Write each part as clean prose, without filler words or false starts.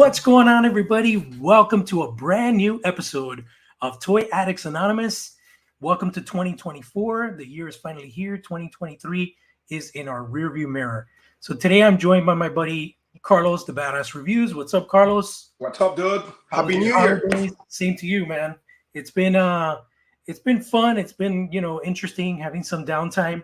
What's going on, everybody? Welcome to a brand new episode of Toy Addicts Anonymous. Welcome to 2024. The year is finally here. 2023 is in our rearview mirror. So today I'm joined by my buddy Carlos, the Badass Reviews. What's up, Carlos? What's up, dude? Happy New Year. Year. Same to you, man. It's been fun. It's been, interesting having some downtime.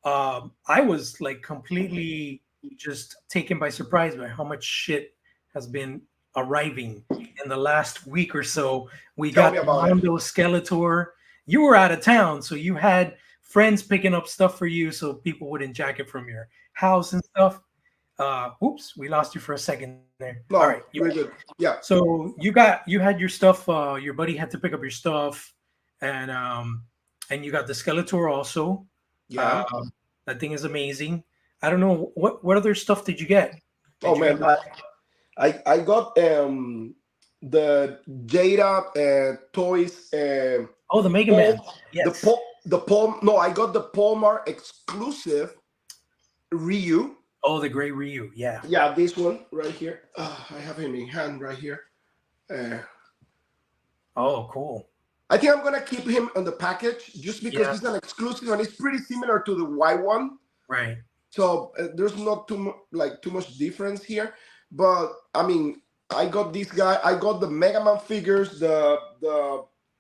I was like completely just taken by surprise by how much shit has been arriving in the last week or so. We got Mondo Skeletor. You were out of town, so you had friends picking up stuff for you so people wouldn't jack it from your house and stuff. Oops, we lost you for a second there. No, all right, you're good. Yeah. So you had your stuff. Your buddy had to pick up your stuff, and you got the Skeletor also. Yeah. That thing is amazing. I don't know what other stuff did you get? I got the Jada toys. The Mega Man. Yes. I got the Palmar exclusive Ryu. Oh, the gray Ryu. Yeah. Yeah, this one right here. I have it in my hand right here. Oh, cool. I think I'm gonna keep him on the package just because he's an exclusive and it's pretty similar to the white one. Right. So there's not too much difference here. But I mean, I got this guy. I got the Mega Man figures, the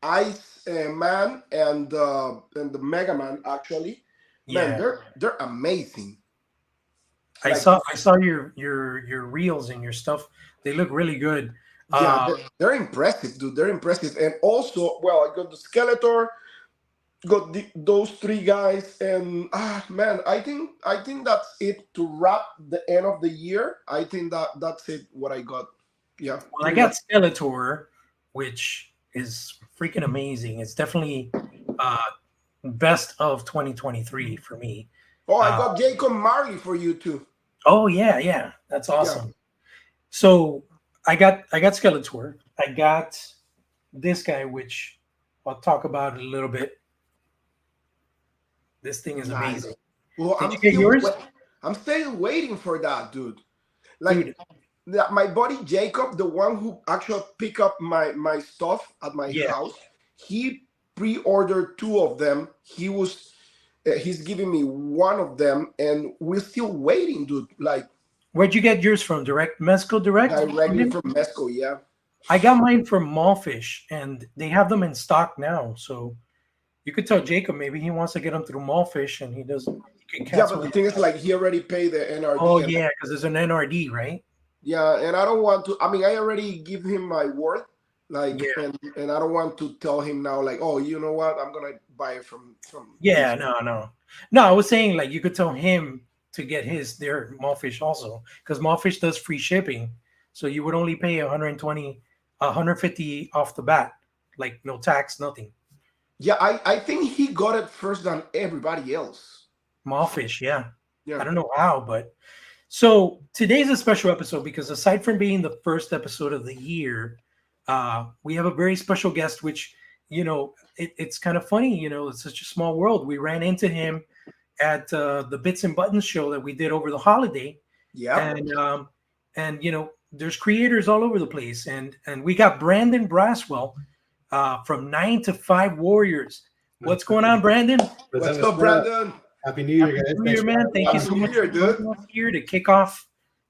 Ice Man, and the Mega Man. Actually, man, they're amazing. I saw your reels and your stuff. They look really good. Yeah, they're impressive, dude. They're impressive. And also, I got the Skeletor, got those three guys, and man, I think that's it to wrap the end of the year. I think that's it. What I got. Yeah. Well, I got Skeletor, which is freaking amazing. It's definitely best of 2023 for me. Oh, I got Jacob Marley for you too. Oh yeah, that's awesome. Yeah. So I got Skeletor. I got this guy, which I'll talk about in a little bit. This thing is amazing. Well, Did you get yours? I'm still waiting for that, dude. My buddy Jacob, the one who actually picked up my stuff at my house, he pre-ordered two of them. He's giving me one of them, and we're still waiting, dude. Where'd you get yours from? Mezco Direct? Directly from Mezco, yeah. I got mine from Mallfish, and they have them in stock now. So you could tell Jacob maybe he wants to get them through Mallfish, and he doesn't. Yeah, but the thing is, he already paid the NRD. Oh yeah, because there's an NRD, right? Yeah, and I don't want to. I mean, I already give him my word, and I don't want to tell him now, oh, you know what? I'm gonna buy it from. Yeah, no. I was saying you could tell him to get their Mallfish also, because Mallfish does free shipping, so you would only pay 120, 150 off the bat, no tax, nothing. Yeah, I think he got it first than everybody else. Mallfish, yeah. I don't know how, but so today's a special episode because aside from being the first episode of the year, we have a very special guest, which it's kind of funny. It's such a small world. We ran into him at the Bits and Buttons show that we did over the holiday. Yeah. And there's creators all over the place. And we got Brandon Braswell from 9 to 5 Warriors. What's going on, Brandon? What's up, Brandon? Happy New Year, guys. Happy New Year, man. Thank you so much for being here to kick off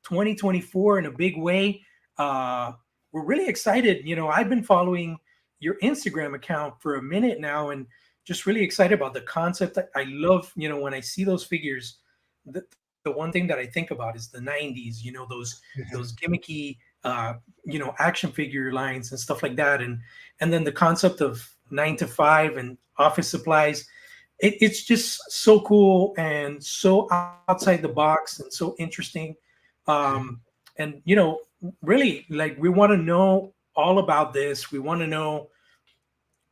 2024 in a big way. We're really excited. I've been following your Instagram account for a minute now and just really excited about the concept. I love, when I see those figures, the one thing that I think about is the 90s, those gimmicky, action figure lines and stuff like that. And then the concept of 9 to 5 and office supplies. It's just so cool and so outside the box and so interesting. And, really, we want to know all about this. We want to know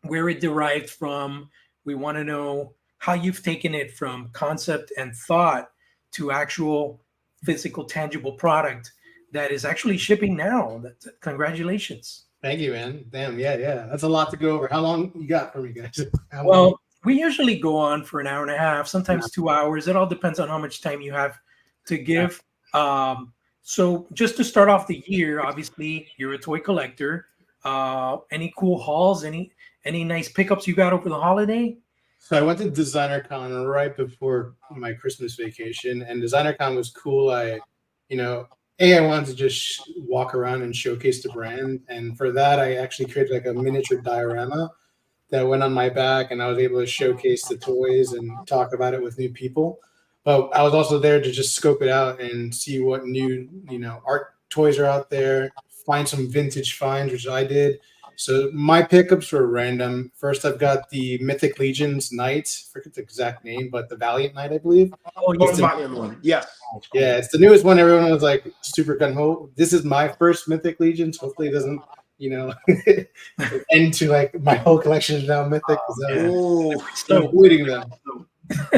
where it derived from. We want to know how you've taken it from concept and thought to actual physical, tangible product that is actually shipping now. Congratulations. Thank you, man. Damn, yeah. That's a lot to go over. How long you got for me, guys? Well, we usually go on for an hour and a half, sometimes 2 hours. It all depends on how much time you have to give. So just to start off the year, obviously you're a toy collector. Any cool hauls? Any nice pickups you got over the holiday? So I went to Designer Con right before my Christmas vacation, and Designer Con was cool. I wanted to just walk around and showcase the brand, and for that, I actually created like a miniature diorama that went on my back, and I was able to showcase the toys and talk about it with new people. But I was also there to just scope it out and see what new, art toys are out there, find some vintage finds, which I did. So my pickups were random. First, I've got the Mythic Legions Knight. I forget the exact name, but the Valiant Knight, I believe. Oh, yes, the Valiant one. Yes. Yeah, it's the newest one. Everyone was like super gung ho. This is my first Mythic Legions. Hopefully, it doesn't, end to like my whole collection is now Mythic. So avoiding them.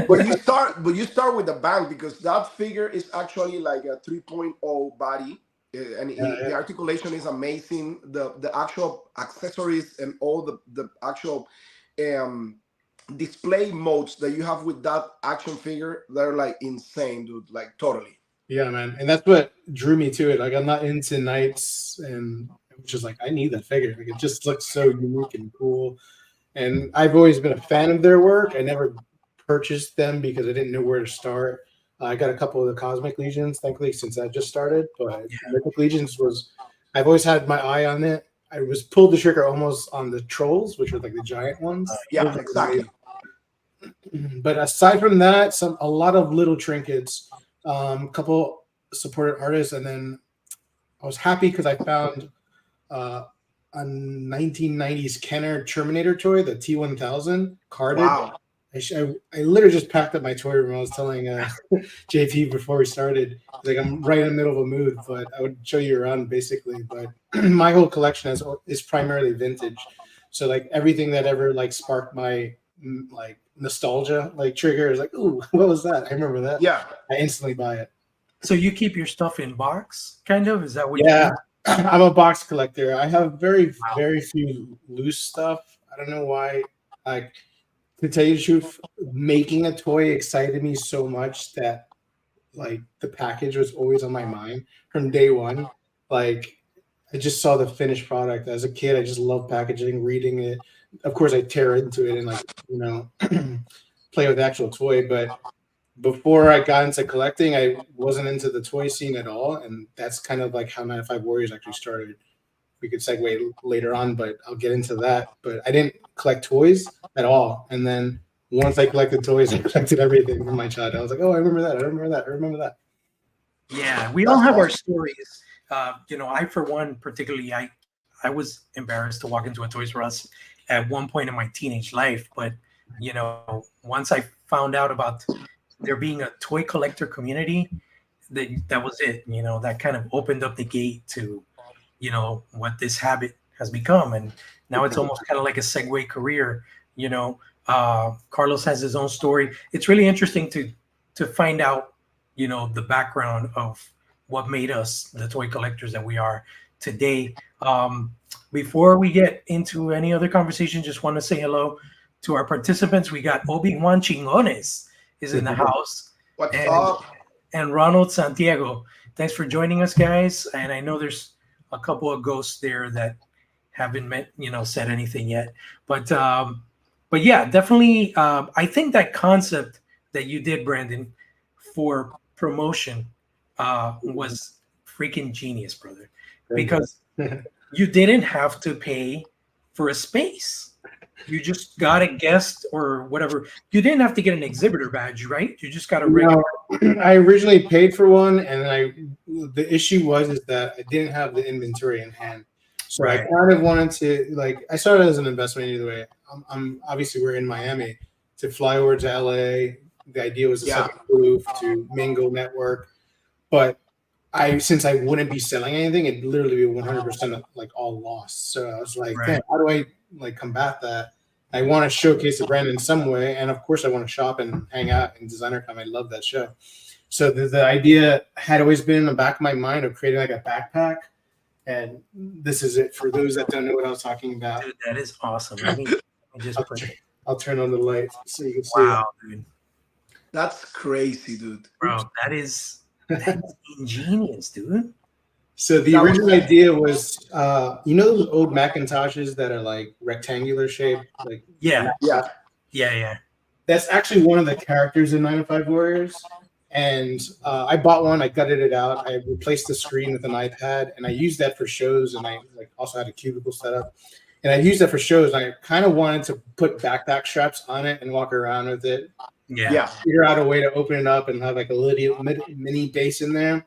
But you start with the bang, because that figure is actually like a 3.0 body. And the articulation is amazing. The actual accessories and all the actual display modes that you have with that action figure, they're like insane, dude. Like totally. Yeah, man. And that's what drew me to it. Like I'm not into knights, and just like I need that figure. Like it just looks so unique and cool. And I've always been a fan of their work. I never purchased them because I didn't know where to start. I got a couple of the Cosmic Legions, thankfully, since I just started. But Mythic Legions I've always had my eye on it. I was pulled the trigger almost on the Trolls, which are like the giant ones. Yeah, exactly. But aside from that, a lot of little trinkets, a couple supported artists, and then I was happy because I found a 1990s Kenner Terminator toy, the T1000 carded. Wow. I literally just packed up my toy room. I was telling JP before we started, like I'm right in the middle of a mood, but I would show you around basically. But my whole collection is primarily vintage, so like everything that ever like sparked my like nostalgia like trigger is like, ooh, what was that? I remember that. Yeah, I instantly buy it. So you keep your stuff in box, kind of? Is that what? Yeah, I'm a box collector. I have very few loose stuff. I don't know why. Like, to tell you the truth, making a toy excited me so much that like the package was always on my mind from day one. Like I just saw the finished product. As a kid, I just loved packaging, reading it. Of course, I tear into it and like, play with the actual toy. But before I got into collecting, I wasn't into the toy scene at all. And that's kind of like how 9 to 5 Warriors actually started. We could segue later on, but I'll get into that. But I didn't collect toys at all. And then once I collected toys, I collected everything from my childhood. I was like, oh, I remember that. I remember that. I remember that. Yeah, we all have our stories. I, for one, particularly, I was embarrassed to walk into a Toys R Us at one point in my teenage life. But, once I found out about there being a toy collector community, that was it. That kind of opened up the gate to, what this habit has become. And now it's almost kind of like a segue career. Carlos has his own story. It's really interesting to find out, the background of what made us the toy collectors that we are today. Before we get into any other conversation, just want to say hello to our participants. We got Obi-Wan Chingones is in the house. What's up? And Ronald Santiago. Thanks for joining us, guys. And I know there's a couple of ghosts there that haven't said anything yet. But yeah, definitely. I think that concept that you did, Brandon, for promotion was freaking genius, brother. Because you didn't have to pay for a space. You just got a guest or whatever. You didn't have to get an exhibitor badge, right? You just got a regular. No, I originally paid for one, and the issue is that I didn't have the inventory in hand. So right. I kind of wanted to, I started as an investment either way. I'm obviously we're in Miami to fly over to LA. The idea was to set up a booth to mingle, network, but since I wouldn't be selling anything, it'd literally be 100% all lost. So I was like, right. How do I combat that? I want to showcase the brand in some way, and of course, I want to shop and hang out in DesignerCon. I love that show. So the idea had always been in the back of my mind of creating a backpack, and this is it for those that don't know what I was talking about. Dude, that is awesome. I'll turn on the light so you can see. Wow, dude. That's crazy, dude. Bro, that is That's ingenious, dude. So the original idea was, you know those old Macintoshes that are like rectangular shaped, like Yeah. Yeah. That's actually one of the characters in 9 to 5 Warriors. And I bought one. I gutted it out. I replaced the screen with an iPad, and I used that for shows. And I like also had a cubicle set up, and I used that for shows. I kind of wanted to put backpack straps on it and walk around with it. Yeah. Figure out a way to open it up and have like a little mini base in there.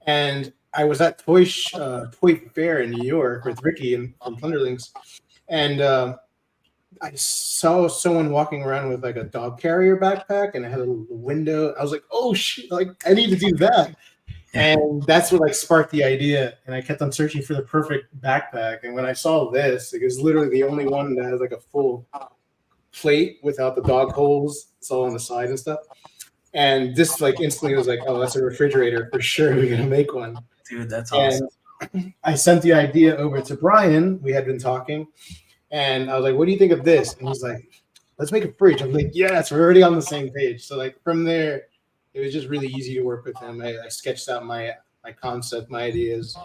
And I was at Toy Fair in New York with Ricky from Plunderlings, and I saw someone walking around with like a dog carrier backpack, and it had a little window. I was like, "Oh shit! Like I need to do that." And that's what like sparked the idea. And I kept on searching for the perfect backpack. And when I saw this, it was literally the only one that has like a full plate without the dog holes. It's all on the side and stuff. And this like instantly was like, "Oh, that's a refrigerator for sure. We're gonna make one." Dude, that's awesome. And I sent the idea over to Brian. We had been talking. And I was like, "What do you think of this?" And he's like, "Let's make a fridge." I'm like, "Yes, we're already on the same page." So like from there, it was just really easy to work with him. I sketched out my concept, my ideas.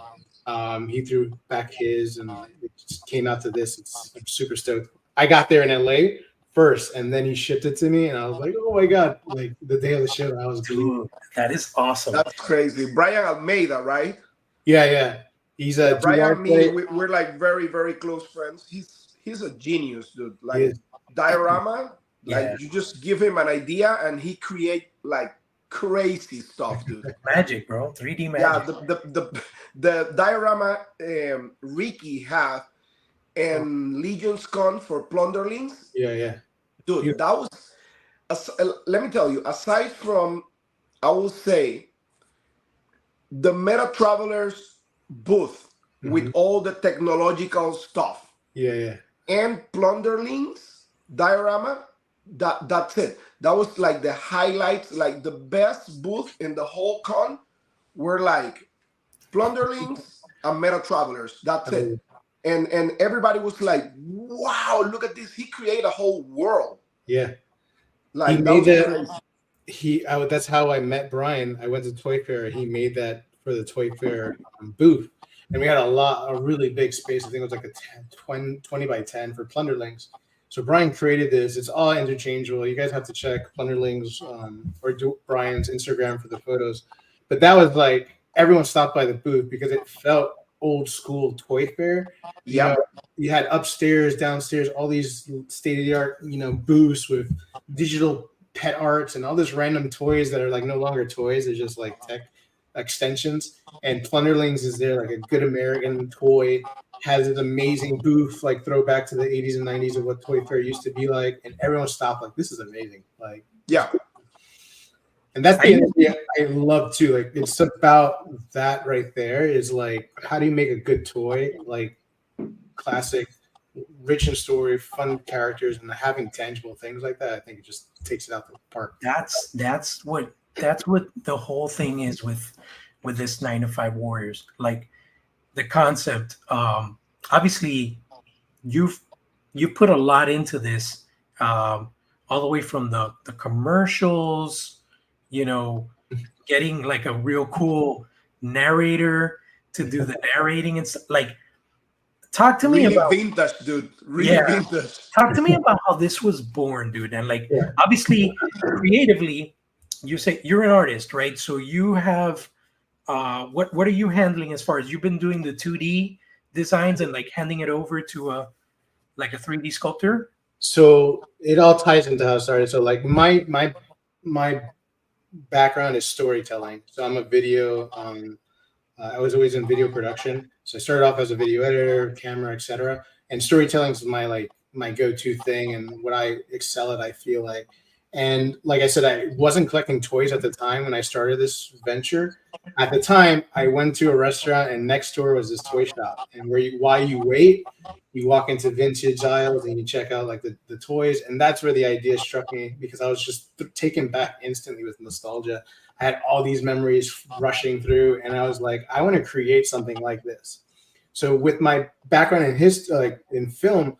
He threw back his, and it just came out to this. I'm super stoked. I got there in LA first, and then he shipped it to me, and I was like, "Oh my god!" Like the day of the show, I was dude, that is awesome. That's crazy. Brian Almeida, right? Yeah. He's a Brian and me. We're like very, very close friends. He's a genius, dude. Like diorama, like you just give him an idea and he create like crazy stuff, dude. Magic, bro. 3D magic. Yeah, the diorama Ricky had and Legion's Con for Plunderlings. Yeah. Dude, that was let me tell you, aside from I will say the Meta Travelers booth with all the technological stuff. Yeah. And Plunderlings diorama, that's it. That was like the highlights, like the best booth in the whole con were like Plunderlings and Meta Travelers. That's it. And everybody was like, "Wow, look at this. He created a whole world." Yeah. Like he that made was that. That's how I met Brian. I went to Toy Fair. He made that for the Toy Fair booth. And we had a really big space. I think it was like a 20 by 10 for Plunderlings. So Brian created this. It's all interchangeable. You guys have to check Plunderlings or Brian's Instagram for the photos. But that was like, everyone stopped by the booth because it felt old school Toy Fair. Yeah. You had upstairs, downstairs, all these state-of-the-art, booths with digital pet arts and all this random toys that are like no longer toys. They're just like tech extensions. And Plunderlings is there, like a good American toy, has this amazing booth, like throwback to the 80s and 90s of what Toy Fair used to be like. And everyone stopped like, "This is amazing." Like, yeah. And that's the energy I love too. Like, it's about that right there is like, how do you make a good toy? Like classic, rich in story, fun characters, and having tangible things like that. I think it just takes it out the park. That's what the whole thing is with this 9 to 5 Warriors. Like the concept, obviously you've put a lot into this, all the way from the commercials, getting like a real cool narrator to do the narrating and stuff. Like, talk to me about vintage, dude. Vintage. Talk to me about how this was born, dude. And like, obviously, creatively, you say you're an artist, right? So you have what are you handling as far as you've been doing the 2D designs and like handing it over to a 3D sculptor? So it all ties into how it started. So like my background is storytelling. So I'm a video. I was always in video production. So I started off as a video editor, camera, etc. And storytelling is my go-to thing and what I excel at, I feel like. And like I said, I wasn't collecting toys at the time when I started this venture. At the time, I went to a restaurant and next door was this toy shop. And while you wait, you walk into vintage aisles and you check out like the toys. And that's where the idea struck me, because I was just taken back instantly with nostalgia. I had all these memories rushing through, and I was like, I want to create something like this. So with my background in film,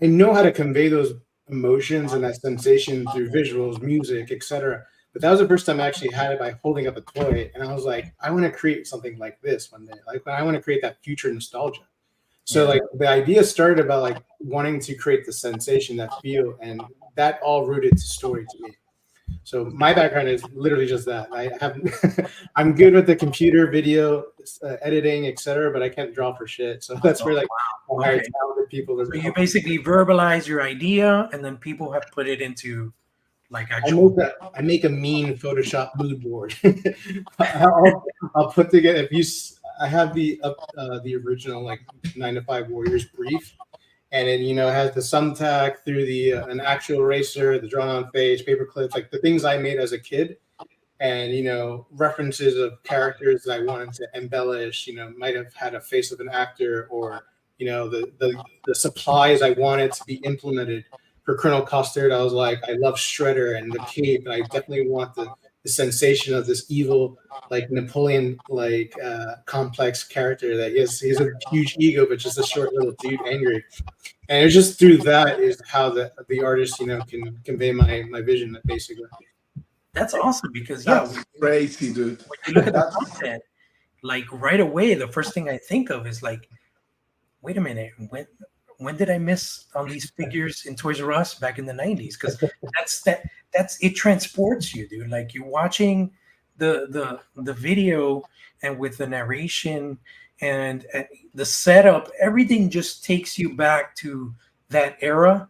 I know how to convey those emotions and that sensation through visuals, music, etc. But that was the first time I actually had it by holding up a toy, and I was like, I want to create something like this one day. Like I want to create that future nostalgia. So like the idea started about like wanting to create the sensation, that feel, and that all rooted to story to me. So my background is literally just that. I have, I'm good with the computer, video, editing, etc., but I can't draw for shit. So that's where like talented people. So you basically verbalize your idea, and then people have put it into like actual. I make a mean Photoshop mood board. I'll put together. I have the original like 9 to 5 Warriors brief. And then, it has the thumbtack through the an actual eraser, the drawn-on face, paper clips, like the things I made as a kid, and references of characters that I wanted to embellish. Might have had a face of an actor, or the supplies I wanted to be implemented. For Colonel Custard, I was like, I love Shredder and the cape, and I definitely want the sensation of this evil, like Napoleon, like complex character that he's a huge ego, but just a short little dude, angry. And it's just through that is how the artist, can convey my vision, basically. That's awesome, because that's crazy, dude. When you look at the content, like right away, the first thing I think of is like, wait a minute, when did I miss on these figures in Toys R Us back in the 90s? Because that's it transports you, dude. Like you're watching the video, and with the narration and the setup, everything just takes you back to that era,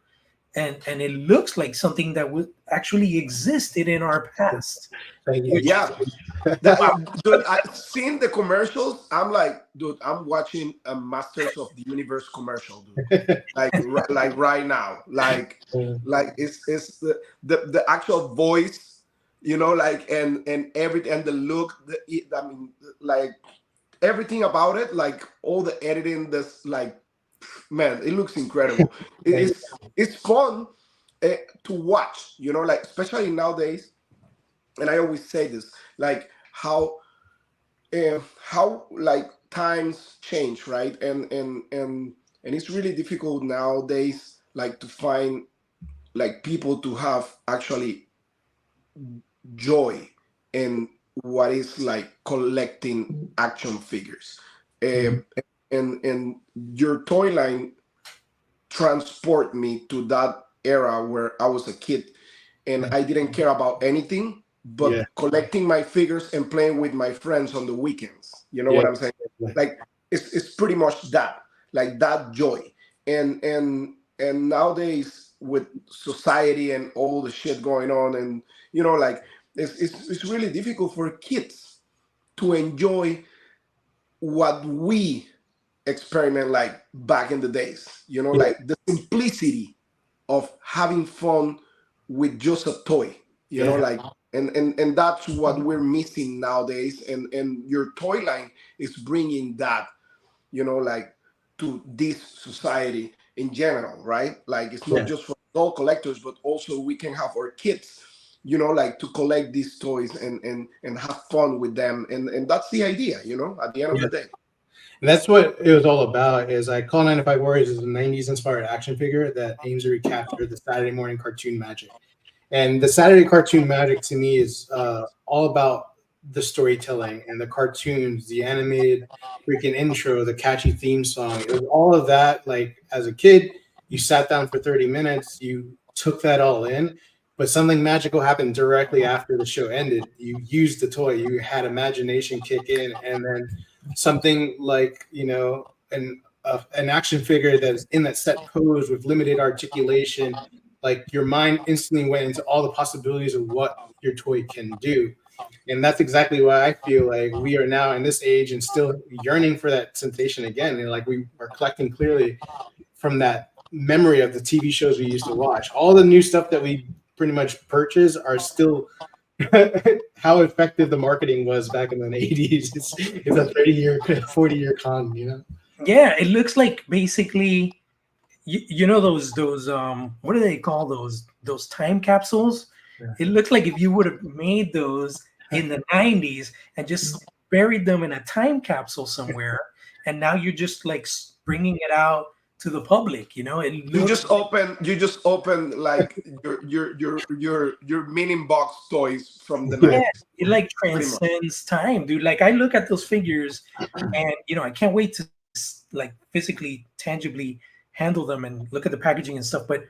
and it looks like something that would actually existed in our past. Yeah, dude, I've seen the commercials. I'm like, dude, I'm watching a Masters of the Universe commercial, dude. like right now, like it's the actual voice, like and everything, and the look. I mean, like everything about it, like all the editing. This, like, man, it looks incredible. It's fun to watch, like especially nowadays. And I always say this, like how like times change, right? And it's really difficult nowadays, like to find like people to have actually joy in what is like collecting action figures. And your toy line transport me to that era where I was a kid and I didn't care about anything but collecting my figures and playing with my friends on the weekends. You know what I'm saying? Like it's pretty much that, like that joy. And nowadays with society and all the shit going on, and like it's really difficult for kids to enjoy what we experiment like back in the days. Like the simplicity of having fun with just a toy. Like and that's what we're missing nowadays, and your toy line is bringing that like to this society in general, right? Like it's not just for adult collectors, but also we can have our kids like to collect these toys and have fun with them, and that's the idea, at the end of the day. And that's what it was all about. Is I call 9 to 5 Warriors is a 90s inspired action figure that aims to recapture the Saturday morning cartoon magic. And the Saturday cartoon magic to me is all about the storytelling and the cartoons, the animated freaking intro, the catchy theme song. It was all of that. Like as a kid, you sat down for 30 minutes, you took that all in, but something magical happened directly after the show ended. You used the toy, you had imagination kick in, and then something like, an action figure that's in that set pose with limited articulation, like your mind instantly went into all the possibilities of what your toy can do. And that's exactly why I feel like we are now in this age and still yearning for that sensation again. And like we are collecting clearly from that memory of the TV shows we used to watch. All the new stuff that we pretty much purchase are still how effective the marketing was back in the 80s. It's a 30-year, 40-year con, Yeah, it looks like basically those what do they call those time capsules? It looks like if you would have made those in the 90s and just buried them in a time capsule somewhere, and now you're just like bringing it out to the public. You know, you just open like your mini box toys from the yeah, 90s. it like Pretty much. transcends time, dude. Like I look at those figures, and I can't wait to like physically, tangibly handle them and look at the packaging and stuff. But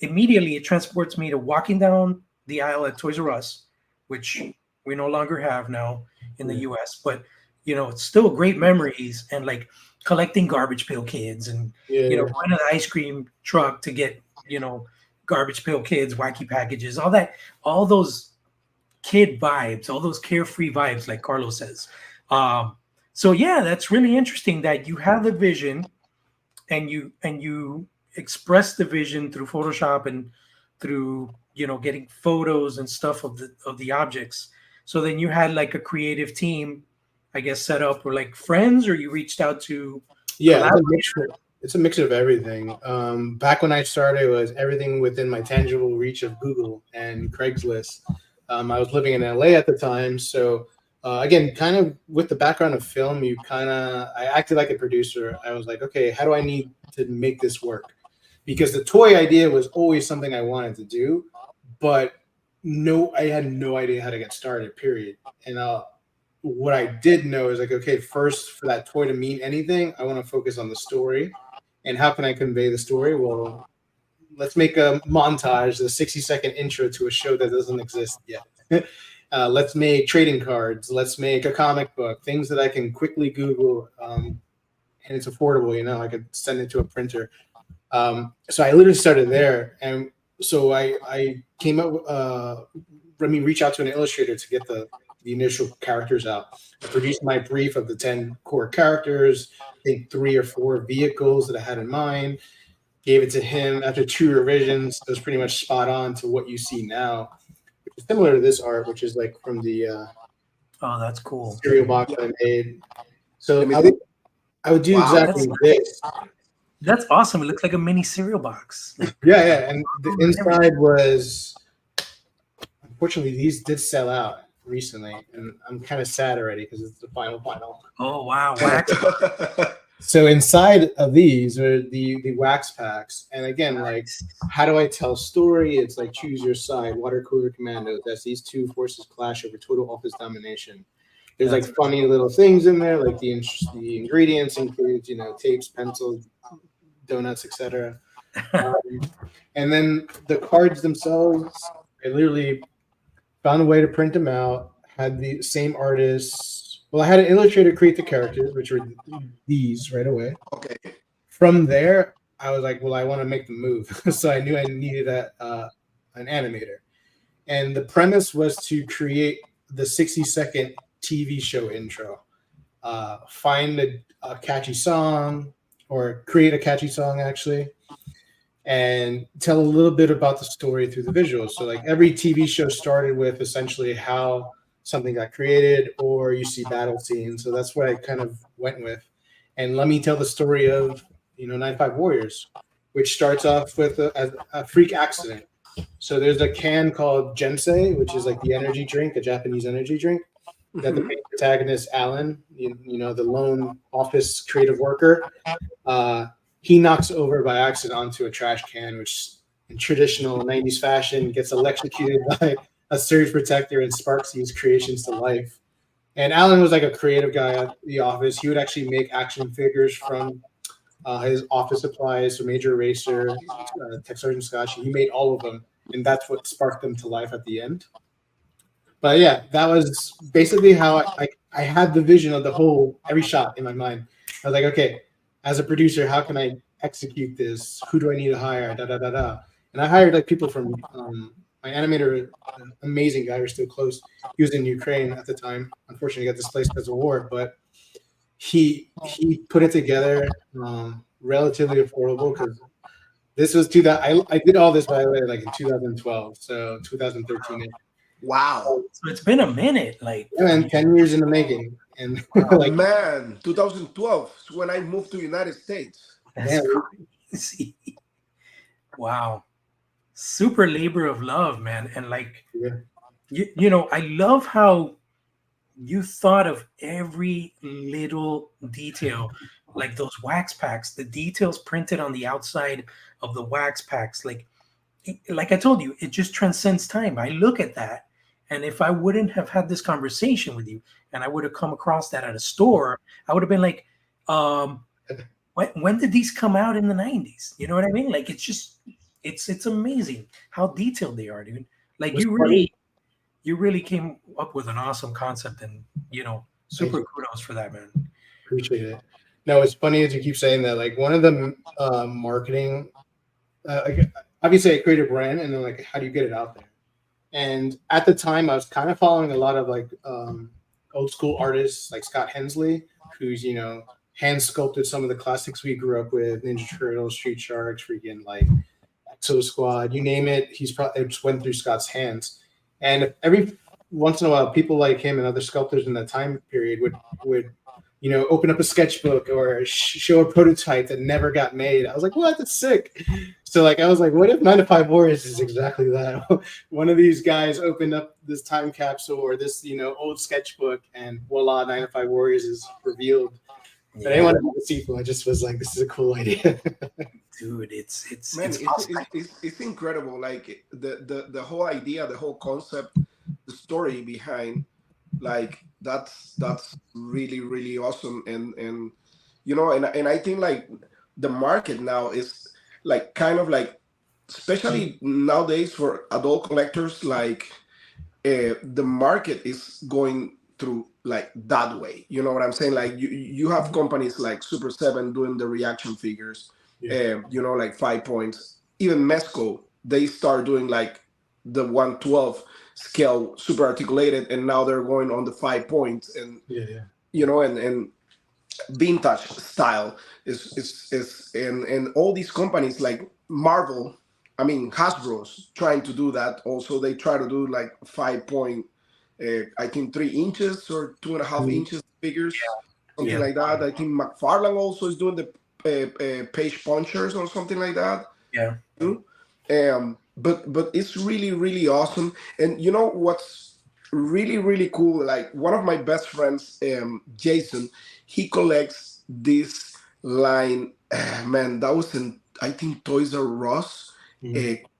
immediately, it transports me to walking down the aisle at Toys R Us, which we no longer have now in the U.S. But it's still great memories, and like collecting Garbage Pail Kids, and going to the ice cream truck to get Garbage Pail Kids, Wacky Packages, all those kid vibes, all those carefree vibes, like Carlos says. So yeah, that's really interesting that you have the vision, and you express the vision through Photoshop and through getting photos and stuff of the objects. So then you had like a creative team, I guess, set up, or like friends, or you reached out to. Yeah, it's a mixture of everything. Back when I started, it was everything within my tangible reach of Google and Craigslist. I was living in LA at the time, so again, kind of with the background of film, I acted like a producer. I was like, okay, how do I need to make this work? Because the toy idea was always something I wanted to do, but I had no idea how to get started, period. And what I did know is like, okay, first, for that toy to mean anything, I want to focus on the story. And how can I convey the story? Well, let's make a montage, the 60-second intro to a show that doesn't exist yet. Let's make trading cards. Let's make a comic book, things that I can quickly Google, and it's affordable. I could send it to a printer. So I literally started there. And so I came up, reach out to an illustrator to get the initial characters out. I produced my brief of the 10 core characters, I think 3 or 4 vehicles that I had in mind, gave it to him. After 2 revisions, it was pretty much spot on to what you see now, which is similar to this art, which is like from the oh, that's cool, cereal box I made. So I would do exactly this. That's awesome. It looks like a mini cereal box. Yeah. And the inside was, unfortunately, these did sell out recently, and I'm kind of sad already because it's the final. Oh wow, wax. So inside of these are the wax packs, and again, like, how do I tell story? It's like choose your side. Water cooler commandos. That's these two forces clash over total office domination. There's like funny little things in there, like the ingredients include tapes, pencils, donuts, etc. And then the cards themselves, I literally found a way to print them out. Had the same artists. Well, I had an illustrator create the characters, which were these right away. Okay. From there, I was like, well, I want to make them move. So I knew I needed an animator. And the premise was to create the 60-second TV show intro. Find a catchy song, or create a catchy song, actually, and tell a little bit about the story through the visuals. So like every TV show started with essentially how something got created, or you see battle scenes. So that's what I kind of went with. And let me tell the story of 95 Warriors, which starts off with a freak accident. So there's a can called Jensei, which is like the energy drink, a Japanese energy drink, that the main protagonist, Alan, the lone office creative worker, he knocks over by accident onto a trash can, which in traditional 90s fashion gets electrocuted by a surge protector and sparks these creations to life. And Alan was like a creative guy at the office. He would actually make action figures from his office supplies, so Major Eraser, Tech Sergeant Scotch. He made all of them, and that's what sparked them to life at the end. But yeah, that was basically how I had the vision of the whole, every shot in my mind. I was like, okay, as a producer, how can I execute this? Who do I need to hire? And I hired like people from my animator, an amazing guy. We're still close. He was in Ukraine at the time. Unfortunately, got displaced because of war, but he put it together relatively affordable, because this was I did all this, by the way, like in 2012, so 2013. Wow. So it's been a minute, like 10 years in the making. And man, 2012 is when I moved to the United States. That's crazy. Wow. Super labor of love, man. And like, I love how you thought of every little detail. like those wax packs, the details printed on the outside of the wax packs, like I told you, it just transcends time. I look at that, and if I wouldn't have had this conversation with you, and I would have come across that at a store, I would have been like, when did these come out in the 90s? You know what I mean? Like, it's just, it's amazing how detailed they are, dude. Like, you really came up with an awesome concept, and super kudos for that, man. Appreciate it. No, it's funny as you keep saying that. Like, one of the marketing, like, obviously I created a brand, and then like, how do you get it out there? And at the time, I was kind of following a lot of like old school artists like Scott Hensley, who's hand sculpted some of the classics we grew up with: Ninja Turtles, Street Sharks, freaking like Exo Squad, you name it. It just went through Scott's hands. And every once in a while, people like him and other sculptors in that time period would open up a sketchbook or show a prototype that never got made. I was like, what? That's sick. So like, I was like, what if 9 to 5 Warriors is exactly that? One of these guys opened up this time capsule or this, old sketchbook, and voila, 9 to 5 Warriors is revealed. But I didn't want to be deceitful. I just was like, this is a cool idea. Dude, it's incredible. Like the whole idea, the whole concept, the story behind, like that's really, really awesome. And I think like the market now is like kind of like, especially nowadays for adult collectors, like the market is going through like that way. You know what I'm saying? Like you have companies like Super 7 doing the reaction figures, like 5 points. Even Mesco, they start doing like the 1/12 scale, super articulated, and now they're going on the 5 points, and and vintage style is and all these companies like Marvel, I mean Hasbro's trying to do that also. They try to do like 5 point, I think 3 inches or 2.5 inches figures, something like that. I think McFarlane also is doing the page punchers or something like that. Yeah. But it's really, really awesome. And what's really, really cool, like one of my best friends, Jason, he collects this line, man, that was in, I think, Toys R Us,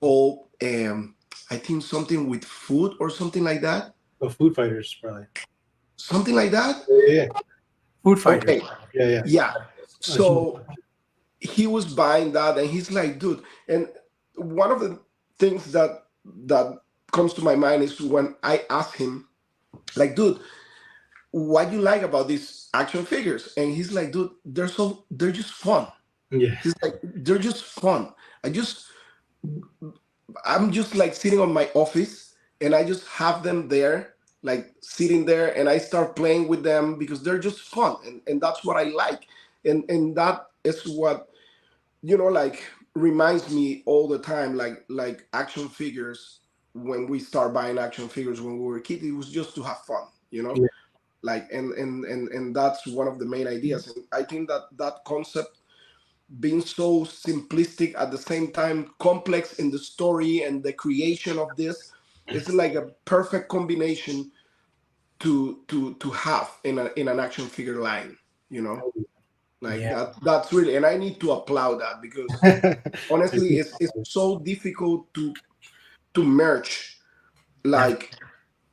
called, I think something with food or something like that. Oh, Food Fighters, probably. Something like that? Yeah. Food Fighters. Okay. Yeah. So he was buying that, and he's like, dude, and one of the things that comes to my mind is when I ask him, like, dude, what do you like about these action figures? And he's like, dude, they're just fun. Yeah. He's like, they're just fun. I'm just like sitting on my office, and I just have them there, like sitting there, and I start playing with them because they're just fun, and that's what I like, and that is what like reminds me all the time, like action figures. When we start buying action figures when we were kids, it was just to have fun, Yeah. like and that's one of the main ideas. And I think that concept, being so simplistic at the same time complex in the story and the creation of this, is like a perfect combination to have in an action figure line, like that's really, and I need to applaud that, because honestly it's so difficult to merge like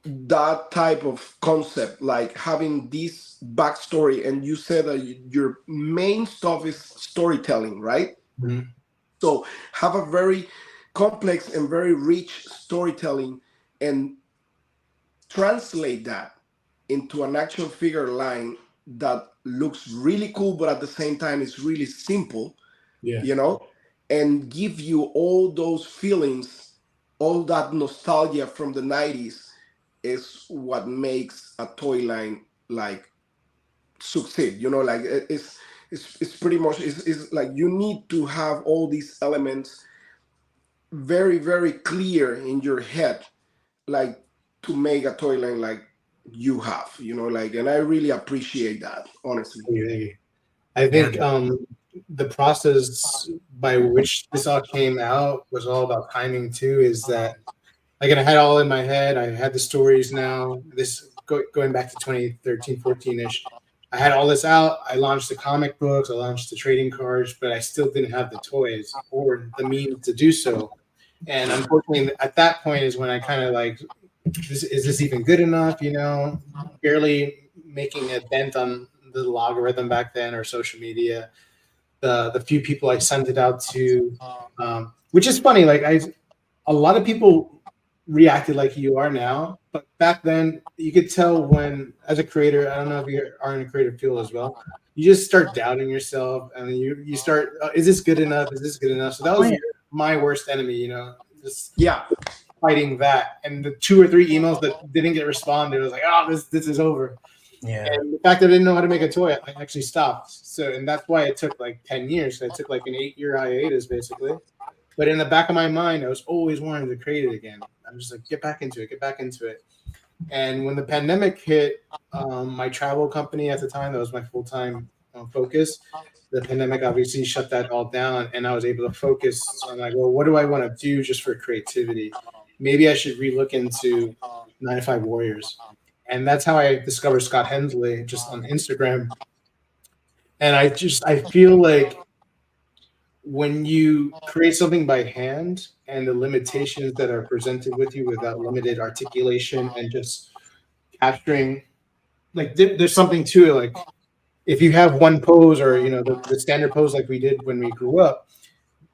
that type of concept, like having this backstory. And you said that your main stuff is storytelling, right? Mm-hmm. So have a very complex and very rich storytelling, and translate that into an action figure line that looks really cool, but at the same time is really simple, and give you all those feelings, all that nostalgia from the 90s, is what makes a toy line like succeed. Like it's pretty much, it's like you need to have all these elements very, very clear in your head, like to make a toy line like you have, like, and I really appreciate that, honestly. I think the process by which this all came out was all about timing too. Is that like, I had all in my head. I had the stories now. This going back to 2013, 14-ish. I had all this out. I launched the comic books, I launched the trading cards, but I still didn't have the toys or the means to do so. And unfortunately, at that point is when I kind of like, is this even good enough? You know, barely making a dent on the logarithm back then or social media. The few people I sent it out to, which is funny. Like a lot of people reacted like you are now, but back then you could tell when, as a creator, I don't know if you are in a creative field as well, you just start doubting yourself, and then you start, is this good enough? Is this good enough? So that was my worst enemy, you know, just fighting that. And the 2 or 3 emails that didn't get responded, it was like, oh, this is over. Yeah. And the fact that I didn't know how to make a toy, I actually stopped. So, and that's why it took like 10 years. It took like an 8-year hiatus, basically. But in the back of my mind, I was always wanting to create it again. I'm just like, get back into it. And when the pandemic hit, my travel company at the time, that was my full-time focus. The pandemic obviously shut that all down, and I was able to focus on like, well, what do I want to do just for creativity? Maybe I should relook into 9 to 5 Warriors. And that's how I discovered Scott Hensley, just on Instagram. And I feel like when you create something by hand and the limitations that are presented with you without limited articulation and just capturing, like there's something to it. Like if you have one pose or, you know, the standard pose like we did when we grew up,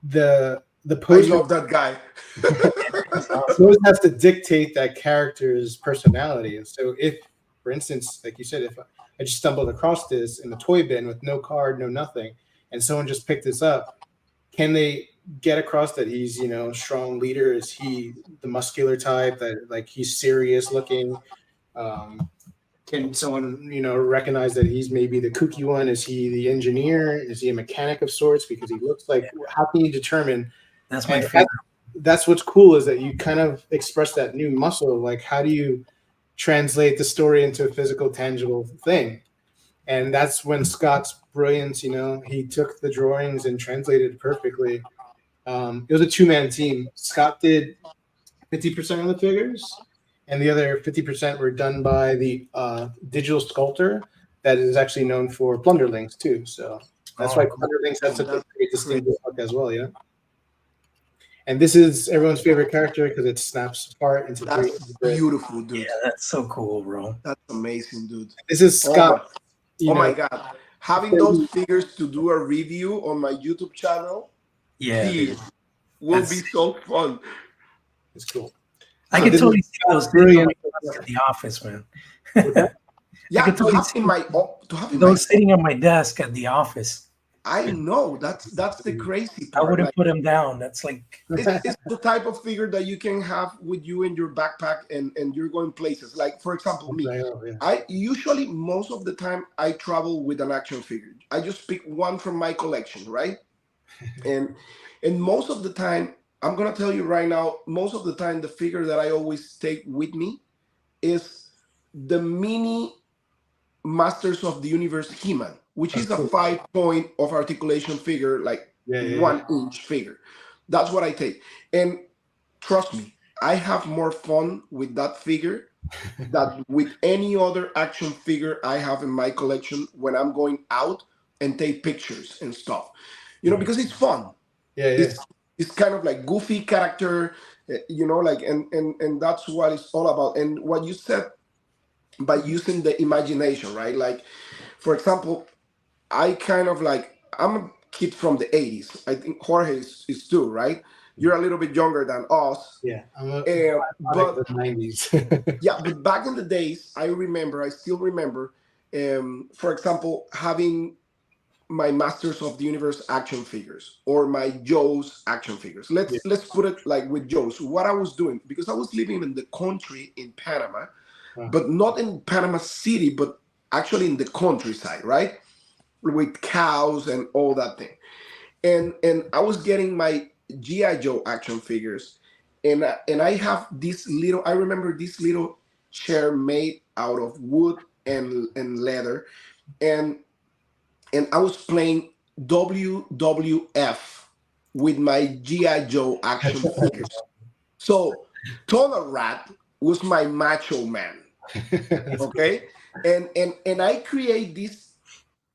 the pose, I love that guy. pose has to dictate that character's personality. And so if, for instance, like you said, if I just stumbled across this in the toy bin with no card, no nothing, and someone just picked this up, can they get across that he's, you know, strong leader? Is he the muscular type that like he's serious looking? Can someone, you know, recognize that he's maybe the kooky one? Is he the engineer? Is he a mechanic of sorts? Because he looks like, how can you determine? That's my favorite. That's what's cool, is that you kind of express that new muscle. Like, how do you translate the story into a physical, tangible thing? And that's when Scott's brilliance, you know, he took the drawings and translated it perfectly. It was a 2-man team. Scott did 50% of the figures, and the other 50% were done by the digital sculptor that is actually known for Plunderlings too. So that's why Plunderlings has such a great distinguished look as well, yeah. And this is everyone's favorite character because it snaps apart into three. Beautiful, dude. Yeah, that's so cool, bro. That's amazing, dude. This is Scott. Oh my God. Having those figures to do a review on my YouTube channel, will be so fun. It's cool. I can totally see those sitting on my desk at the office, man. Yeah, to have those sitting on my desk at the office. I know that's the crazy part. I wouldn't put them down. That's like it's the type of figure that you can have with you in your backpack and you're going places. Like, for example, me, I usually, most of the time, I travel with an action figure. I just pick one from my collection, right? and most of the time, I'm gonna tell you right now, most of the time, the figure that I always take with me is the mini Masters of the Universe He-Man, which is a 5-point of articulation figure, like 1-inch figure. That's what I take. And trust me, I have more fun with that figure than with any other action figure I have in my collection when I'm going out and take pictures and stuff. You know, because it's fun. It's kind of like goofy character, you know, like, and that's what it's all about. And what you said, by using the imagination, right? Like, for example, I kind of like, I'm a kid from the 80s. I think Jorge is too, right? You're a little bit younger than us. Yeah, I'm but the 90s. Yeah, but back in the days, I still remember, for example, having my Masters of the Universe action figures or my Joe's action figures. Let's put it like with Joe's. What I was doing, because I was living in the country in Panama, but not in Panama City, but actually in the countryside, right? With cows and all that thing. And I was getting my G.I. Joe action figures. And I have this little, I remember this little chair made out of wood and leather. And I was playing WWF with my G.I. Joe action figures. So Tunnel Rat was my macho man. Okay? And I create this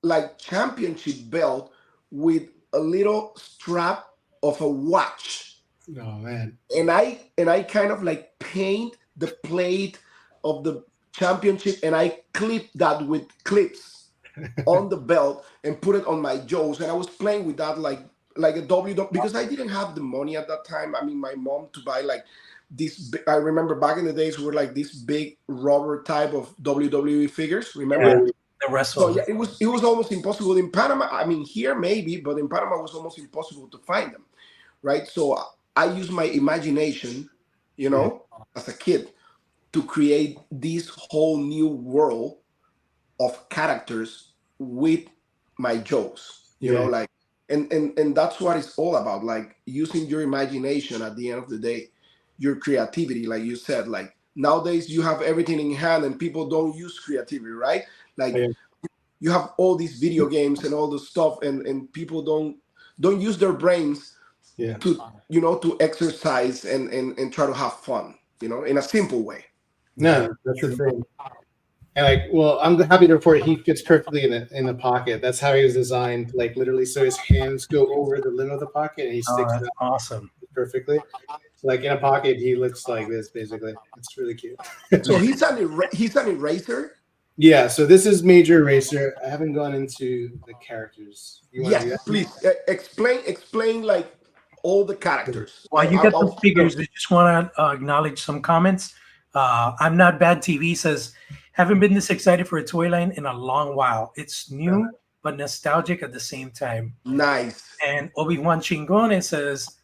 like championship belt with a little strap of a watch. Oh man. And I kind of like paint the plate of the championship, and I clip that with clips on the belt and put it on my jaws. And I was playing with that like a because I didn't have the money at that time. I mean, my mom to buy like this. I remember back in the days were like this big rubber type of WWE figures. Remember? Yeah, the wrestle. So yeah, it was almost impossible in Panama. I mean, here maybe, but in Panama it was almost impossible to find them, right? So I used my imagination, as a kid, to create this whole new world of characters with my jokes. Like, and that's what it's all about. Like using your imagination at the end of the day, your creativity, like you said. Like nowadays, you have everything in hand, and people don't use creativity, right? Like you have all these video games and all this stuff, and people don't use their brains to to exercise and try to have fun, in a simple way. No, that's the thing. And like, well, I'm happy to report he fits perfectly in the pocket. That's how he was designed, like literally, so his hands go over the limb of the pocket and he sticks that's awesome. Perfectly. So like in a pocket, he looks like this basically. It's really cute. So he's an eraser. Yeah. So this is Major Eraser. I haven't gone into the characters. Yes, please explain like all the characters. While you get those figures, I just want to acknowledge some comments. I'm Not Bad TV says, haven't been this excited for a toy line in a long while. It's new, but nostalgic at the same time. Nice. And Obi-Wan Chingone says,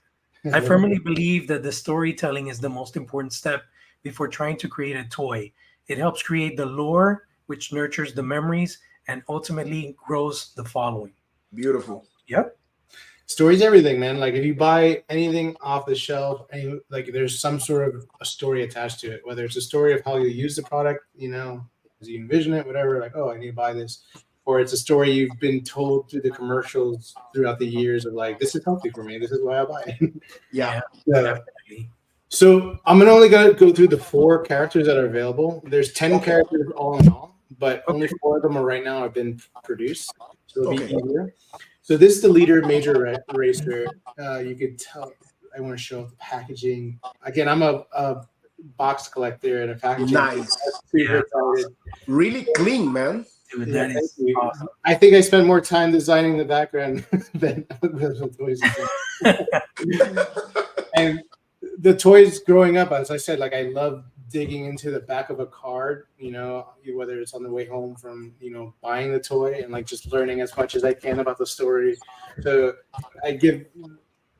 I firmly believe that the storytelling is the most important step before trying to create a toy. It helps create the lore, which nurtures the memories and ultimately grows the following. Beautiful. Yep. Story's everything, man. Like if you buy anything off the shelf, and like there's some sort of a story attached to it, whether it's a story of how you use the product, as you envision it, whatever, like, oh, I need to buy this, or it's a story you've been told through the commercials throughout the years of like, this is healthy for me, this is why I buy it. Yeah. Definitely. So I'm only gonna go through the 4 characters that are available. There's 10 characters all in all, but only 4 of them are right now have been produced, so it'll be easier. So this is the leader, Major Eraser. You could tell. I want to show the packaging. Again, I'm a box collector and a packaging. Nice. Really clean, man. Dude, that is awesome. I think I spent more time designing the background than the toys. And the toys growing up, as I said, like I love digging into the back of a card, whether it's on the way home from, buying the toy and like just learning as much as I can about the story. So I give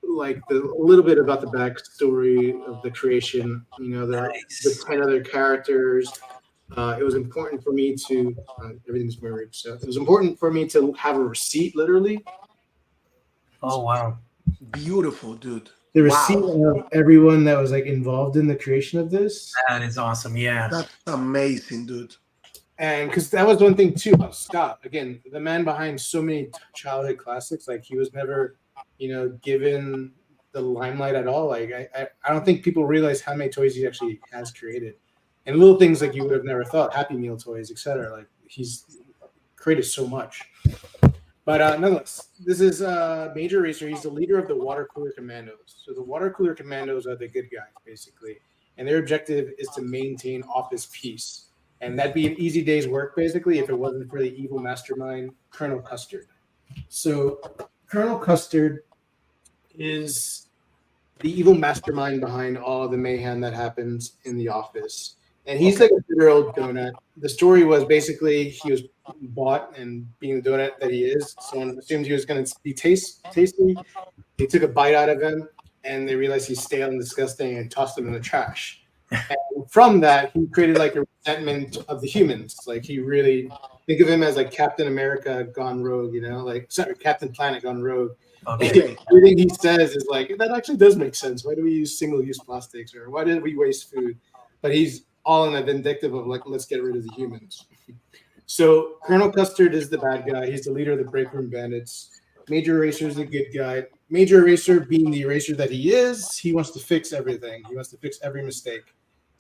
like a little bit about the backstory of the creation, the 10 other characters. It was important for me to, everything's mirrored. So it was important for me to have a receipt, literally. Oh, wow. Beautiful, dude. The receipt of everyone that was like involved in the creation of this. That is awesome. Yeah. That's amazing, dude. And because that was one thing too about Scott, again, the man behind so many childhood classics, like he was never, given the limelight at all. Like I don't think people realize how many toys he actually has created, and little things like you would have never thought, Happy Meal toys, etc. Like he's created so much. But nonetheless, this is Major Eraser. He's the leader of the Water Cooler Commandos. So the Water Cooler Commandos are the good guys, basically. And their objective is to maintain office peace. And that'd be an easy day's work, basically, if it wasn't for the evil mastermind, Colonel Custard. So Colonel Custard is the evil mastermind behind all of the mayhem that happens in the office. And he's like a bitter-old donut. The story was basically he was bought, and being the donut that he is, someone assumed he was going to be tasty. They took a bite out of him, and they realized he's stale and disgusting and tossed him in the trash. And from that, he created like a resentment of the humans. Like he really, think of him as like Captain America gone rogue, sorry, Captain Planet gone rogue. Okay. Everything he says is like, that actually does make sense. Why do we use single-use plastics, or why did we waste food? But he's all in a vindictive of like, let's get rid of the humans. So Colonel Custard is the bad guy. He's the leader of the Break Room Bandits. Major Eraser is the good guy. Major Eraser, being the eraser that he is, he wants to fix everything. He wants to fix every mistake.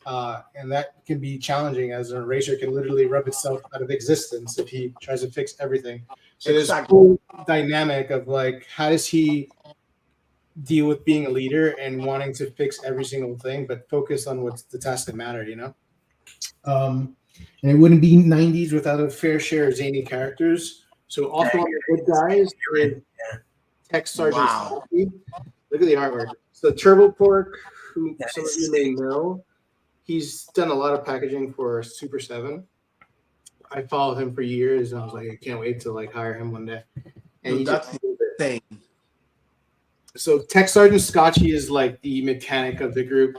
And that can be challenging, as an eraser can literally rub itself out of existence if he tries to fix everything. So there's a cool dynamic of like, how does he deal with being a leader and wanting to fix every single thing, but focus on what's the tasks that matter, you know? And it wouldn't be 90s without a fair share of zany characters. So also one of the good guys is Tech Sergeant Scotty. Look at the artwork. So Turbo Pork, who some of you may know, he's done a lot of packaging for Super 7. I followed him for years, and I was like, I can't wait to like hire him one day. And that's insane. So Tech Sergeant Scotchy is like the mechanic of the group.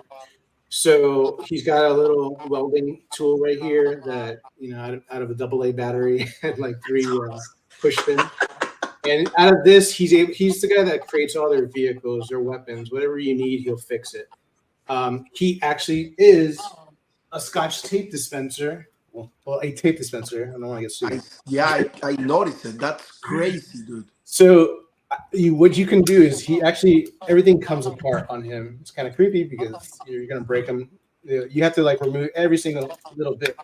So he's got a little welding tool right here that, you know, out of a AA battery had like 3 push pins. And out of this, he's the guy that creates all their vehicles, their weapons, whatever you need, he'll fix it. He actually is a Scotch tape dispenser. Well, a tape dispenser. I don't want to get sued. I noticed it. That's crazy, dude. So what you can do is everything comes apart on him. It's kind of creepy because you're going to break him. You have to like remove every single little bit.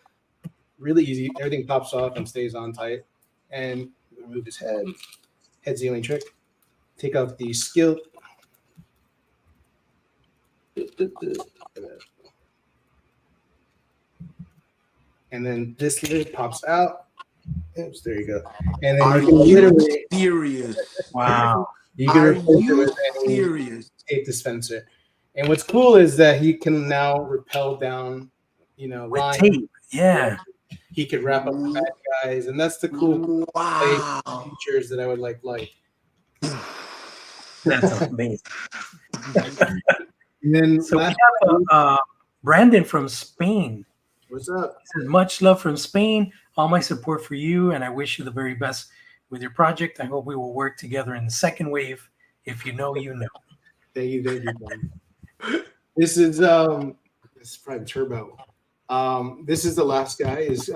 Really easy. Everything pops off and stays on tight. And remove his head. Head's the only trick. Take off the skill. And then this lid pops out. Oops, there you go. And then you can literally serious. Wow. You can replace it with any tape dispenser. And what's cool is that he can now rappel down, you know, with lines. tape. Yeah. He could wrap up the bad guys, and that's the cool features that I would like. That's amazing. And then so we have Brandon from Spain. What's up? He says, much love from Spain. All my support for you, and I wish you the very best with your project. I hope we will work together in the second wave. If you know, you know. Thank you. This is probably Turbo. This is the last guy, is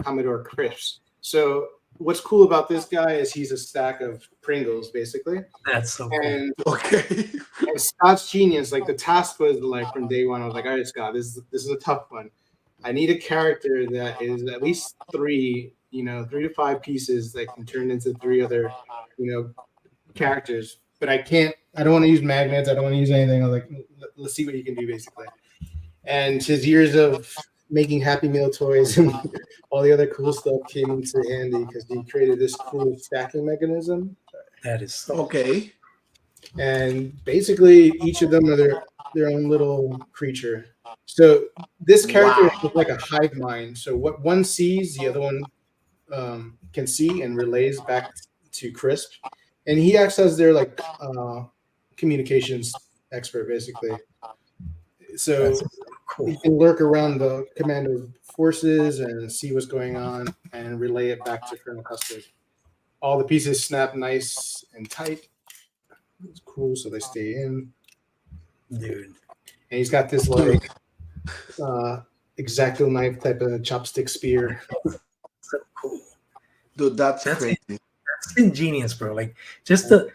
Commodore Chris. So what's cool about this guy is he's a stack of Pringles, basically. That's so cool. And okay. And Scott's genius. Like the task was like from day one, I was like, all right, Scott, this is a tough one. I need a character that is at least 3 to 5 pieces that can turn into 3 other, characters. But I don't want to use magnets. I don't want to use anything. I was like, let's see what you can do, basically. And his years of making Happy Meal toys and all the other cool stuff came into handy because he created this cool stacking mechanism. That is so okay. And basically, each of them are their own little creature. So this character is like a hive mind. So what one sees, the other one can see and relays back to Crisp. And he acts as their like communications expert, basically. So cool. You can lurk around the commander forces and see what's going on and relay it back to Colonel Custer. All the pieces snap nice and tight. It's cool, so they stay in. Dude. And he's got this like X-Acto knife type of chopstick spear. So cool. Dude, that's crazy. That's ingenious, bro. Like just the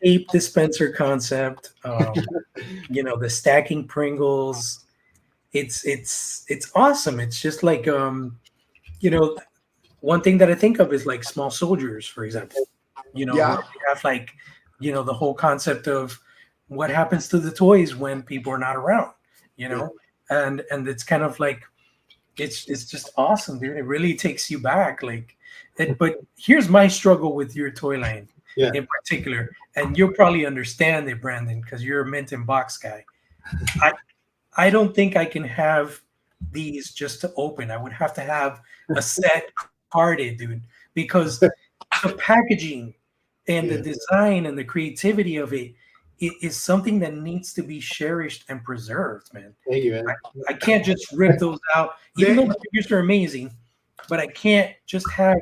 tape dispenser concept, the stacking Pringles. It's awesome. It's just like one thing that I think of is like Small Soldiers, for example. You have like, the whole concept of what happens to the toys when people are not around, and it's kind of like it's just awesome, dude. It really takes you back, like. But here's my struggle with your toy line in particular, and you'll probably understand it, Brandon, because you're a mint and box guy. I don't think I can have these just to open. I would have to have a set carded, dude, because the packaging and the design and the creativity of it is something that needs to be cherished and preserved, man. Thank you, man. I can't just rip those out, even though the figures are amazing, but I can't just have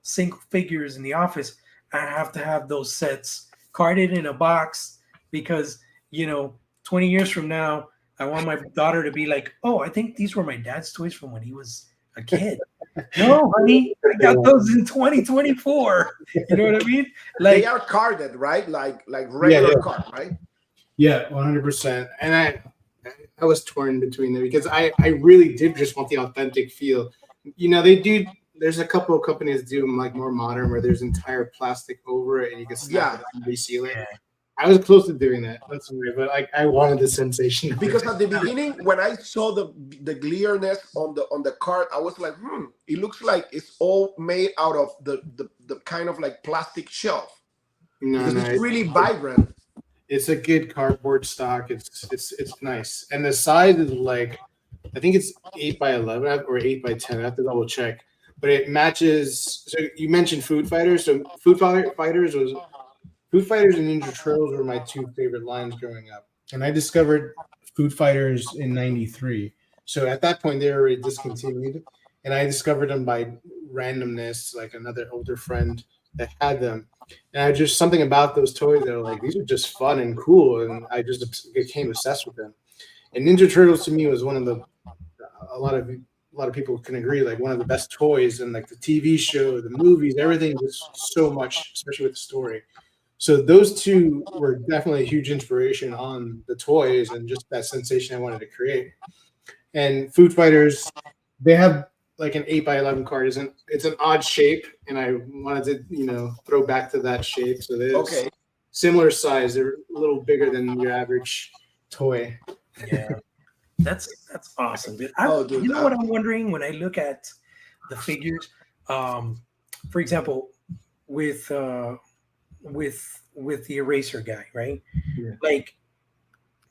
single figures in the office. I have to have those sets carded in a box because 20 years from now I want my daughter to be like, oh, I think these were my dad's toys from when he was a kid. No, honey, I got those in 2024. You know what I mean? Like they are carded, right? Like regular card, right? Yeah, 100%. And I was torn between them because I really did just want the authentic feel. They there's a couple of companies that do them like more modern, where there's entire plastic over it and you can snap it and reseal it. I was close to doing that. That's weird, but I wanted the sensation because at the beginning, when I saw the clearness on the card, I was like, it looks like it's all made out of the kind of like plastic shelf. No, it's really vibrant. It's a good cardboard stock. It's nice, and the size is like, I think it's 8x11 or 8x10. I have to double check, but it matches. So you mentioned Food Fighters. So Food Fighters and Ninja Turtles were my two favorite lines growing up. And I discovered Food Fighters in '93. So at that point, they were already discontinued. And I discovered them by randomness, like another older friend that had them. And I just, something about those toys that were like, these are just fun and cool. And I just became obsessed with them. And Ninja Turtles to me was one of the, a lot of people can agree, like one of the best toys. And like the TV show, the movies, everything was so much, especially with the story. So those two were definitely a huge inspiration on the toys and just that sensation I wanted to create. And Food Fighters, they have like an 8x11 card. It's an odd shape, and I wanted to throw back to that shape. So they're similar size. They're a little bigger than your average toy. Yeah, that's awesome, dude. You know what I'm wondering when I look at the figures? For example, with the eraser guy, right? Yeah. Like,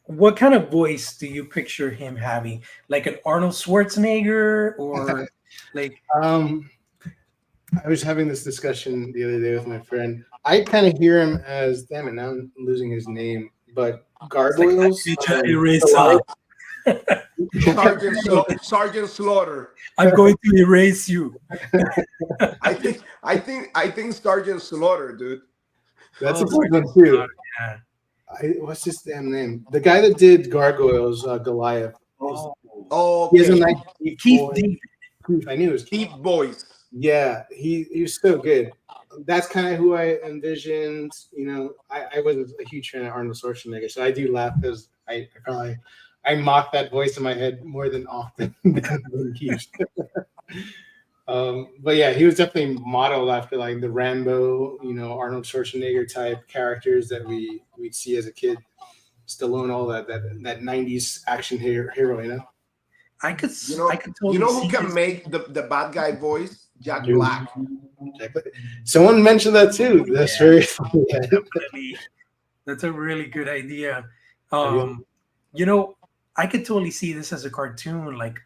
what kind of voice do you picture him having? Like an Arnold Schwarzenegger, or like? I was having this discussion the other day with my friend. I kind of hear him as, damn it, now I'm losing his name, but Gargoyles. Sergeant Slaughter. I'm going to erase you. I think Sergeant Slaughter, dude. That's a good one too. Yeah. What's his damn name? The guy that did Gargoyles, Goliath. Okay. He has a nice Keith David. I knew it was Keith Boyce. Yeah, he was so good. That's kind of who I envisioned. I wasn't a huge fan of Arnold Schwarzenegger, so I do laugh because I mock that voice in my head more than often than Keith. But yeah, he was definitely modeled after like the Rambo, Arnold Schwarzenegger type characters that we'd see as a kid. Stallone, all that 90s action hero, I could totally who can make the bad guy voice? Jack Black. Someone mentioned that too. That's very funny. That's a really good idea. I could totally see this as a cartoon, like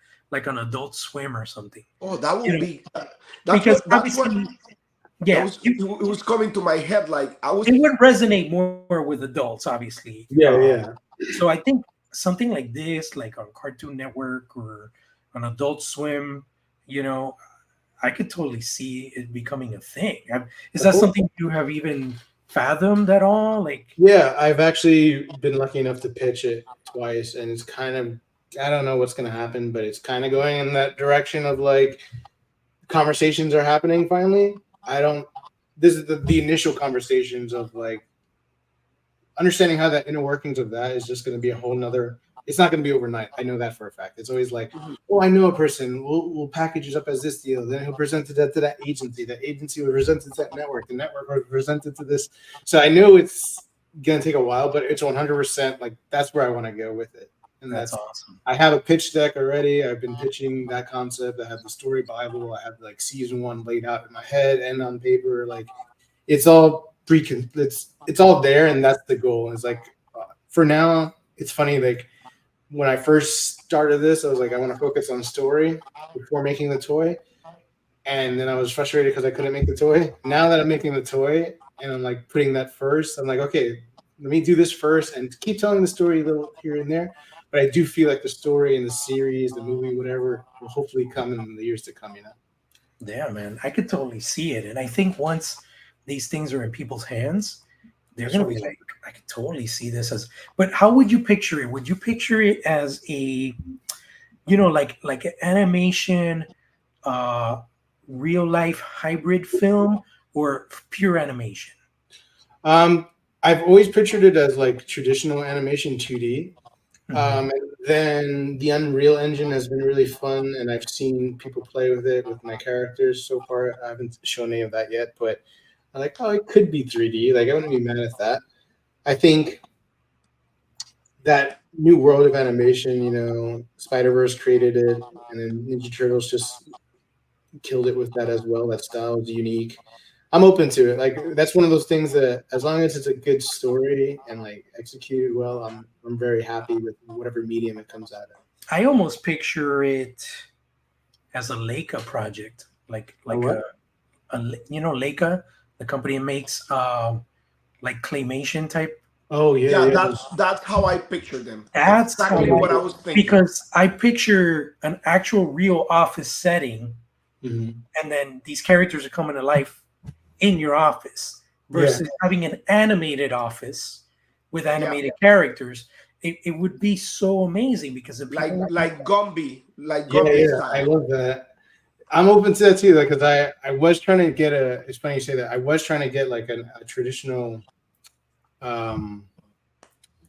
on Adult Swim or something. Oh, that would be it was coming to my head. Like it would resonate more with adults, obviously. Yeah. So I think something like this, like on Cartoon Network or on Adult Swim, I could totally see it becoming a thing. Is that something you have even fathomed at all? Like, yeah, I've actually been lucky enough to pitch it twice, and it's kind of, I don't know what's going to happen, but it's kind of going in that direction of like conversations are happening finally. This is the initial conversations of like understanding how that inner workings of that is just going to be a whole nother, it's not going to be overnight. I know that for a fact. It's always like, oh, I know a person. We'll package it up as this deal. Then he'll present that to that agency. That agency will present it to that network. The network will present it to this. So I know it's going to take a while, but it's 100% like that's where I want to go with it. And that's awesome. I have a pitch deck already. I've been pitching that concept. I have the story Bible. I have like season 1 laid out in my head and on paper. Like it's all it's all there, and that's the goal. It's like for now, it's funny. Like when I first started this, I was like, I want to focus on story before making the toy, and then I was frustrated because I couldn't make the toy. Now that I'm making the toy and I'm like putting that first, I'm like, okay, let me do this first and keep telling the story a little here and there. But I do feel like the story and the series, the movie, whatever, will hopefully come in the years to come, Yeah, man. I could totally see it. And I think once these things are in people's hands, they're going to be like, I could totally see this as, but how would you picture it? Would you picture it as a, like an animation, real life hybrid film, or pure animation? I've always pictured it as like traditional animation 2D. And then the Unreal Engine has been really fun, and I've seen people play with it with my characters so far. I haven't shown any of that yet, but I'm like, oh, it could be 3D. Like, I wouldn't be mad at that. I think that new world of animation, you know, Spider-Verse created it, and then Ninja Turtles just killed it with that as well. That style is unique. I'm open to it. Like, that's one of those things that, as long as it's a good story and like executed well, I'm very happy with whatever medium it comes out of. I almost picture it as a Leica project, like a you know, Leica, the company that makes like claymation type. Oh yeah. That's how I picture them. That's exactly what I was thinking. Because I picture an actual real office setting, and then these characters are coming to life in your office versus having an animated office with animated characters. It would be so amazing because of like Gumby, style. I love that. I'm open to that too, like, because I was trying to get it's funny you say that. I was trying to get like a traditional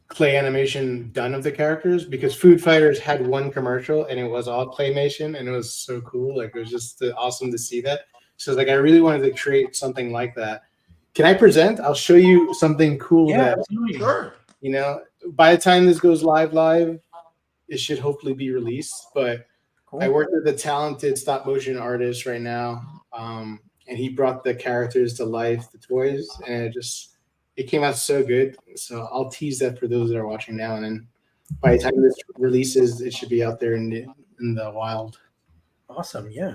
clay animation done of the characters, because Food Fighters had one commercial and it was all claymation, and it was so cool. Like, it was just awesome to see that. So like, I really wanted to create something like that. Can I present? I'll show you something cool. Yeah, that, sure. You know, by the time this goes live, it should hopefully be released. But cool. I work with a talented stop motion artist right now, and he brought the characters to life, the toys, and it came out so good. So I'll tease that for those that are watching now, and then by the time this releases, it should be out there in the wild. Awesome, yeah.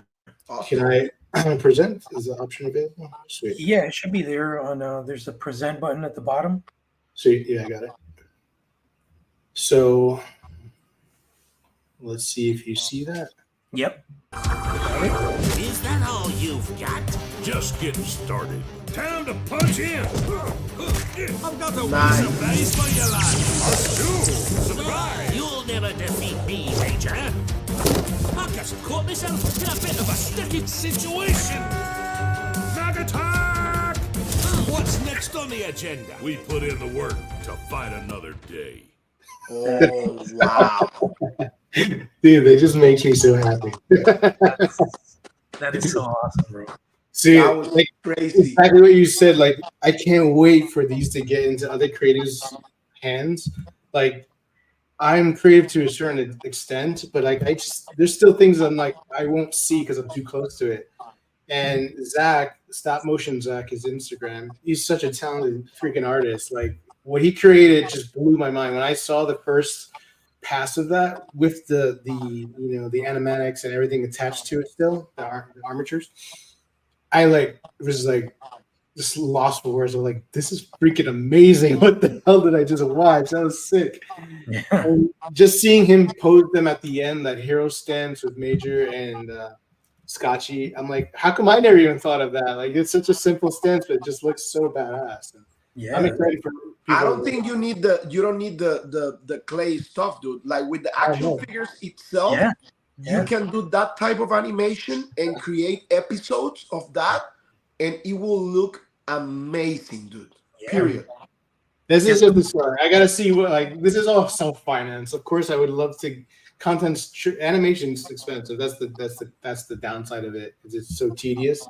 Can I present? Is the option available? Sweet. Yeah, it should be there on. There's a present button at the bottom. Sweet. Yeah, I got it. So let's see if you see that. Yep. Is that all you've got? Just getting started. Time to punch in. I've got a Nice. base for your life. Surprise! You'll never defeat me, Major. I've just caught myself in a bit of a sticky situation. Back attack! What's next on the agenda? We put in the work to fight another day. Oh wow! Dude, they just make me so happy. That is so awesome, bro. See, That was like, crazy. exactly what you said. Like, I can't wait for these to get into other creatives' hands. Like, I'm creative to a certain extent, but like, there's still things I'm like, I won't see because I'm too close to it. And Zach, Stop Motion Zach, his Instagram, he's such a talented freaking artist. Like, what he created just blew my mind. When I saw the first pass of that with the you know, the animatics and everything attached to it, still the armatures, I was just lost for words. I'm like, this is freaking amazing. What the hell did I just watch? That was sick. Yeah. And just seeing him pose them at the end, that hero stance with Major and Scotchy, I'm like, how come I never even thought of that? Like, it's such a simple stance, but it just looks so badass. And Yeah. I'm excited for people. I don't think you don't need the clay stuff, dude. Like, with the action figures itself, you can do that type of animation and create episodes of that, and it will look amazing, dude. Yeah. Period. This is just the start. I gotta see what, like, this is all self-finance. Of course, I would love to. Animation's expensive. That's the downside of it. It's so tedious.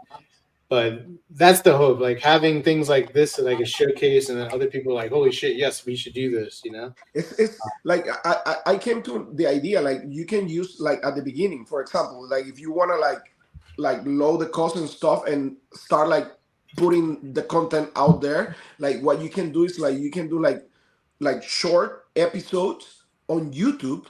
But that's the hope. Like, having things like this, like a showcase, and then other people are like, holy shit, yes, we should do this. You know, It's like I came to the idea, like, you can use, like, at the beginning, for example, like, if you want to like load the cost and stuff and start like putting the content out there, like, what you can do is, like, you can do like short episodes on YouTube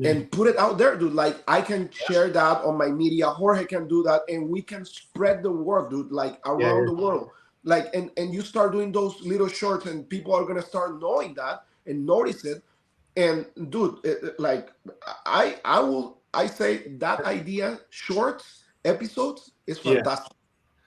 and put it out there, dude. Like, I can share that on my media. Jorge can do that, and we can spread the word, dude, like, around the world. Like, and you start doing those little shorts, and people are gonna start knowing that and notice it. And dude, like, I say that idea, shorts, episodes, is fantastic.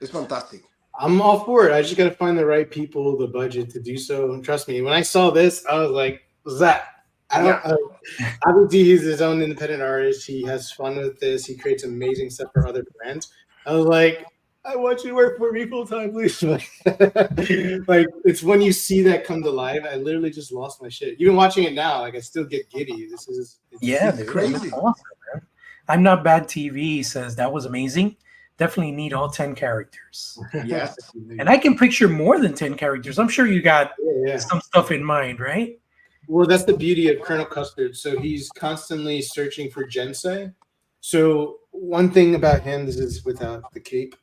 It's fantastic. I'm all for it. I just gotta find the right people, the budget to do so. And trust me, when I saw this, I was like, Zach. Obviously, he's his own independent artist. He has fun with this. He creates amazing stuff for other brands. I was like, I want you to work for me full time, please. Like it's when you see that come to life. I literally just lost my shit. Even watching it now, like I still get giddy. It's crazy. Awesome, man. I'm Not Bad TV says that was amazing. Definitely need all 10 characters. Yes. And I can picture more than 10 characters. I'm sure you got some stuff in mind, right? Well, that's the beauty of Colonel Custard. So he's constantly searching for Jensei. So one thing about him, this is without the cape.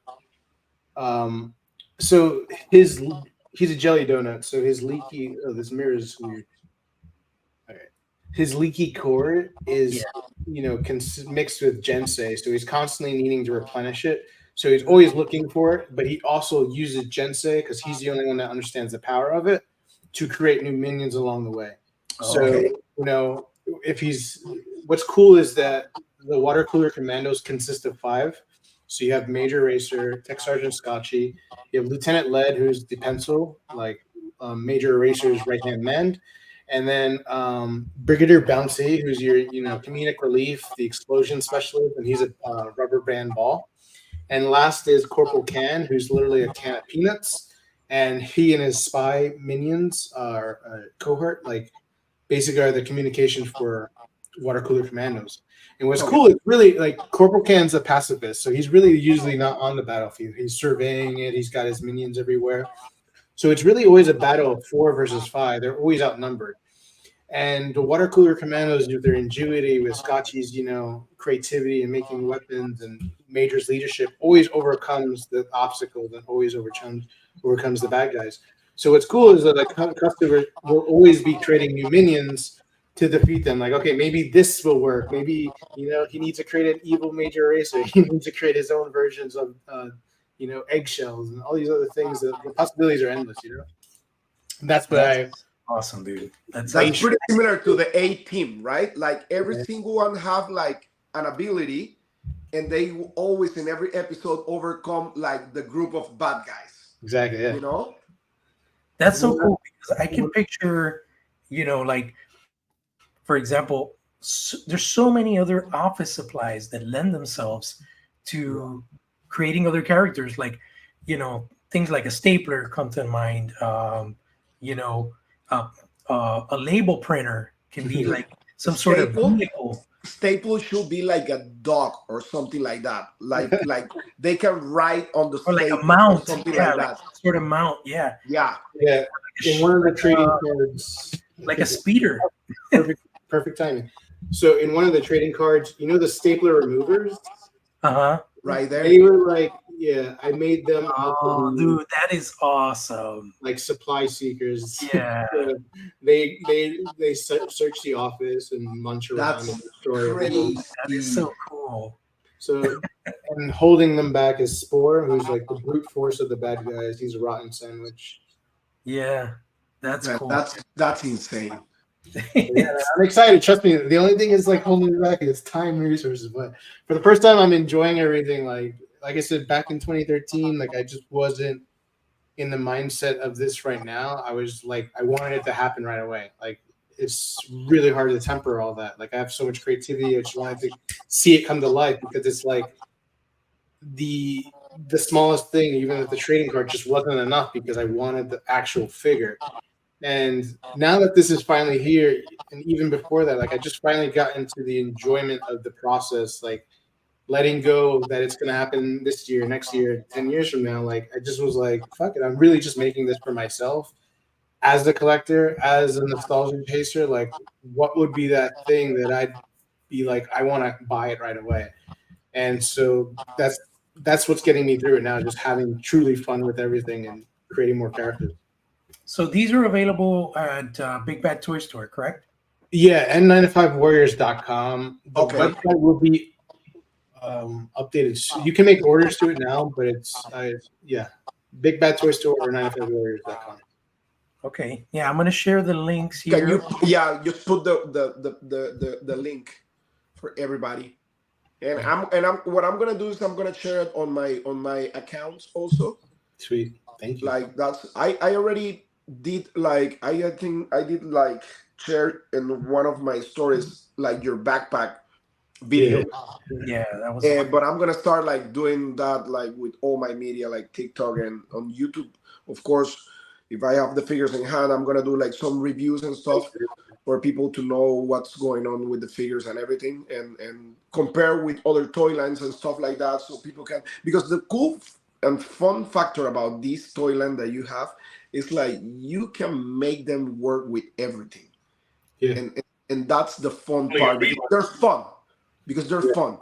So he's a jelly donut. So his leaky, this mirror is weird. All right. His leaky core is, mixed with Jensei. So he's constantly needing to replenish it. So he's always looking for it, but he also uses Jensei because he's the only one that understands the power of it to create new minions along the way. So, what's cool is that the water cooler commandos consist of 5. So you have Major Eraser, Tech Sergeant Scotchy, you have Lieutenant Lead, who's the pencil, like Major Eraser's right-hand man, and then Brigadier Bouncy, who's your, comedic relief, the explosion specialist, and he's a rubber band ball. And last is Corporal Can, who's literally a can of peanuts, and he and his spy minions are a cohort, like basically are the communication for water cooler commandos. And what's cool is really like Corporal Can's a pacifist, so he's really usually not on the battlefield. He's surveying it. He's got his minions everywhere. So it's really always a battle of 4 versus 5. They're always outnumbered. And the water cooler commandos, with their ingenuity, with Scotchy's, creativity and making weapons, and Major's leadership, always overcomes the obstacles and always overcomes the bad guys. So what's cool is that customer will always be creating new minions to defeat them. Like, okay, maybe this will work. Maybe, he needs to create an evil Major Eraser. He needs to create his own versions of, eggshells and all these other things. The possibilities are endless, That's what awesome, dude. That's pretty similar to the A-Team, right? Like every single one have like an ability, and they always in every episode overcome like the group of bad guys. Exactly, yeah. That's so cool because I can picture, like, for example, there's so many other office supplies that lend themselves to creating other characters, like, things like a stapler come to mind. A label printer can be like some sort of vehicle. Staple should be like a dog or something like that. Like they can write on the or like a mount, or something like that. Sort of mount, yeah. In one of the trading cards, like a speeder. Perfect timing. So in one of the trading cards, the stapler removers, right there. They were like, I made them. Oh, dude, that is awesome. Like supply seekers. Yeah. They search the office and munch around in the store. Crazy. That is so cool. So, and holding them back is Spore, who's like the brute force of the bad guys. He's a rotten sandwich. Yeah, that's cool. That's insane. I'm excited. Trust me. The only thing is like holding me back is time and resources. But for the first time, I'm enjoying everything. Like I said, back in 2013, like I just wasn't in the mindset of this right now. I was like, I wanted it to happen right away. Like it's really hard to temper all that. Like I have so much creativity. I just wanted to see it come to life because it's like the smallest thing, even if the trading card just wasn't enough because I wanted the actual figure. And now that this is finally here, and even before that, like I just finally got into the enjoyment of the process, like letting go that it's going to happen this year, next year, 10 years from now. Like I just was like, fuck it. I'm really just making this for myself as the collector, as a nostalgia chaser. Like what would be that thing that I'd be like, I want to buy it right away. And so that's what's getting me through it now, just having truly fun with everything and creating more characters. So these are available at Big Bad Toy Store, correct? Yeah, n95warriors.com. The website will be updated. You can make orders to it now, but it's Big Bad Toy Store or 95warriors.com. Okay. Yeah, I'm gonna share the links here. Can you just put the link for everybody. And what I'm gonna do is I'm gonna share it on my accounts also. Sweet. Thank you. Like I already did like I think I did like share in one of my stories like your backpack video. Yeah, that was. But I'm gonna start like doing that like with all my media, like TikTok and on YouTube. Of course, if I have the figures in hand, I'm gonna do like some reviews and stuff for people to know what's going on with the figures and everything, and compare with other toy lines and stuff like that, so people can. Because the cool and fun factor about this toy line that you have is like you can make them work with everything. Yeah. And that's the fun part, because they're fun. Because they're fun.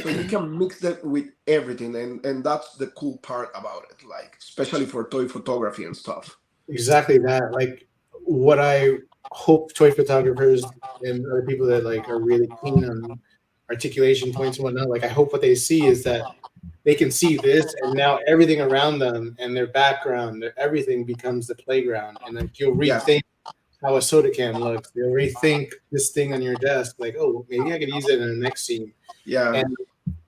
So you can mix that with everything, and that's the cool part about it, like especially for toy photography and stuff. Exactly that. Like what I hope toy photographers and other people that like are really keen on articulation points and whatnot, like I hope what they see is that they can see this, and now everything around them and their background, everything becomes the playground. And like you'll rethink how a soda can looks. You'll rethink this thing on your desk, like, oh, maybe I could use it in the next scene. Yeah. And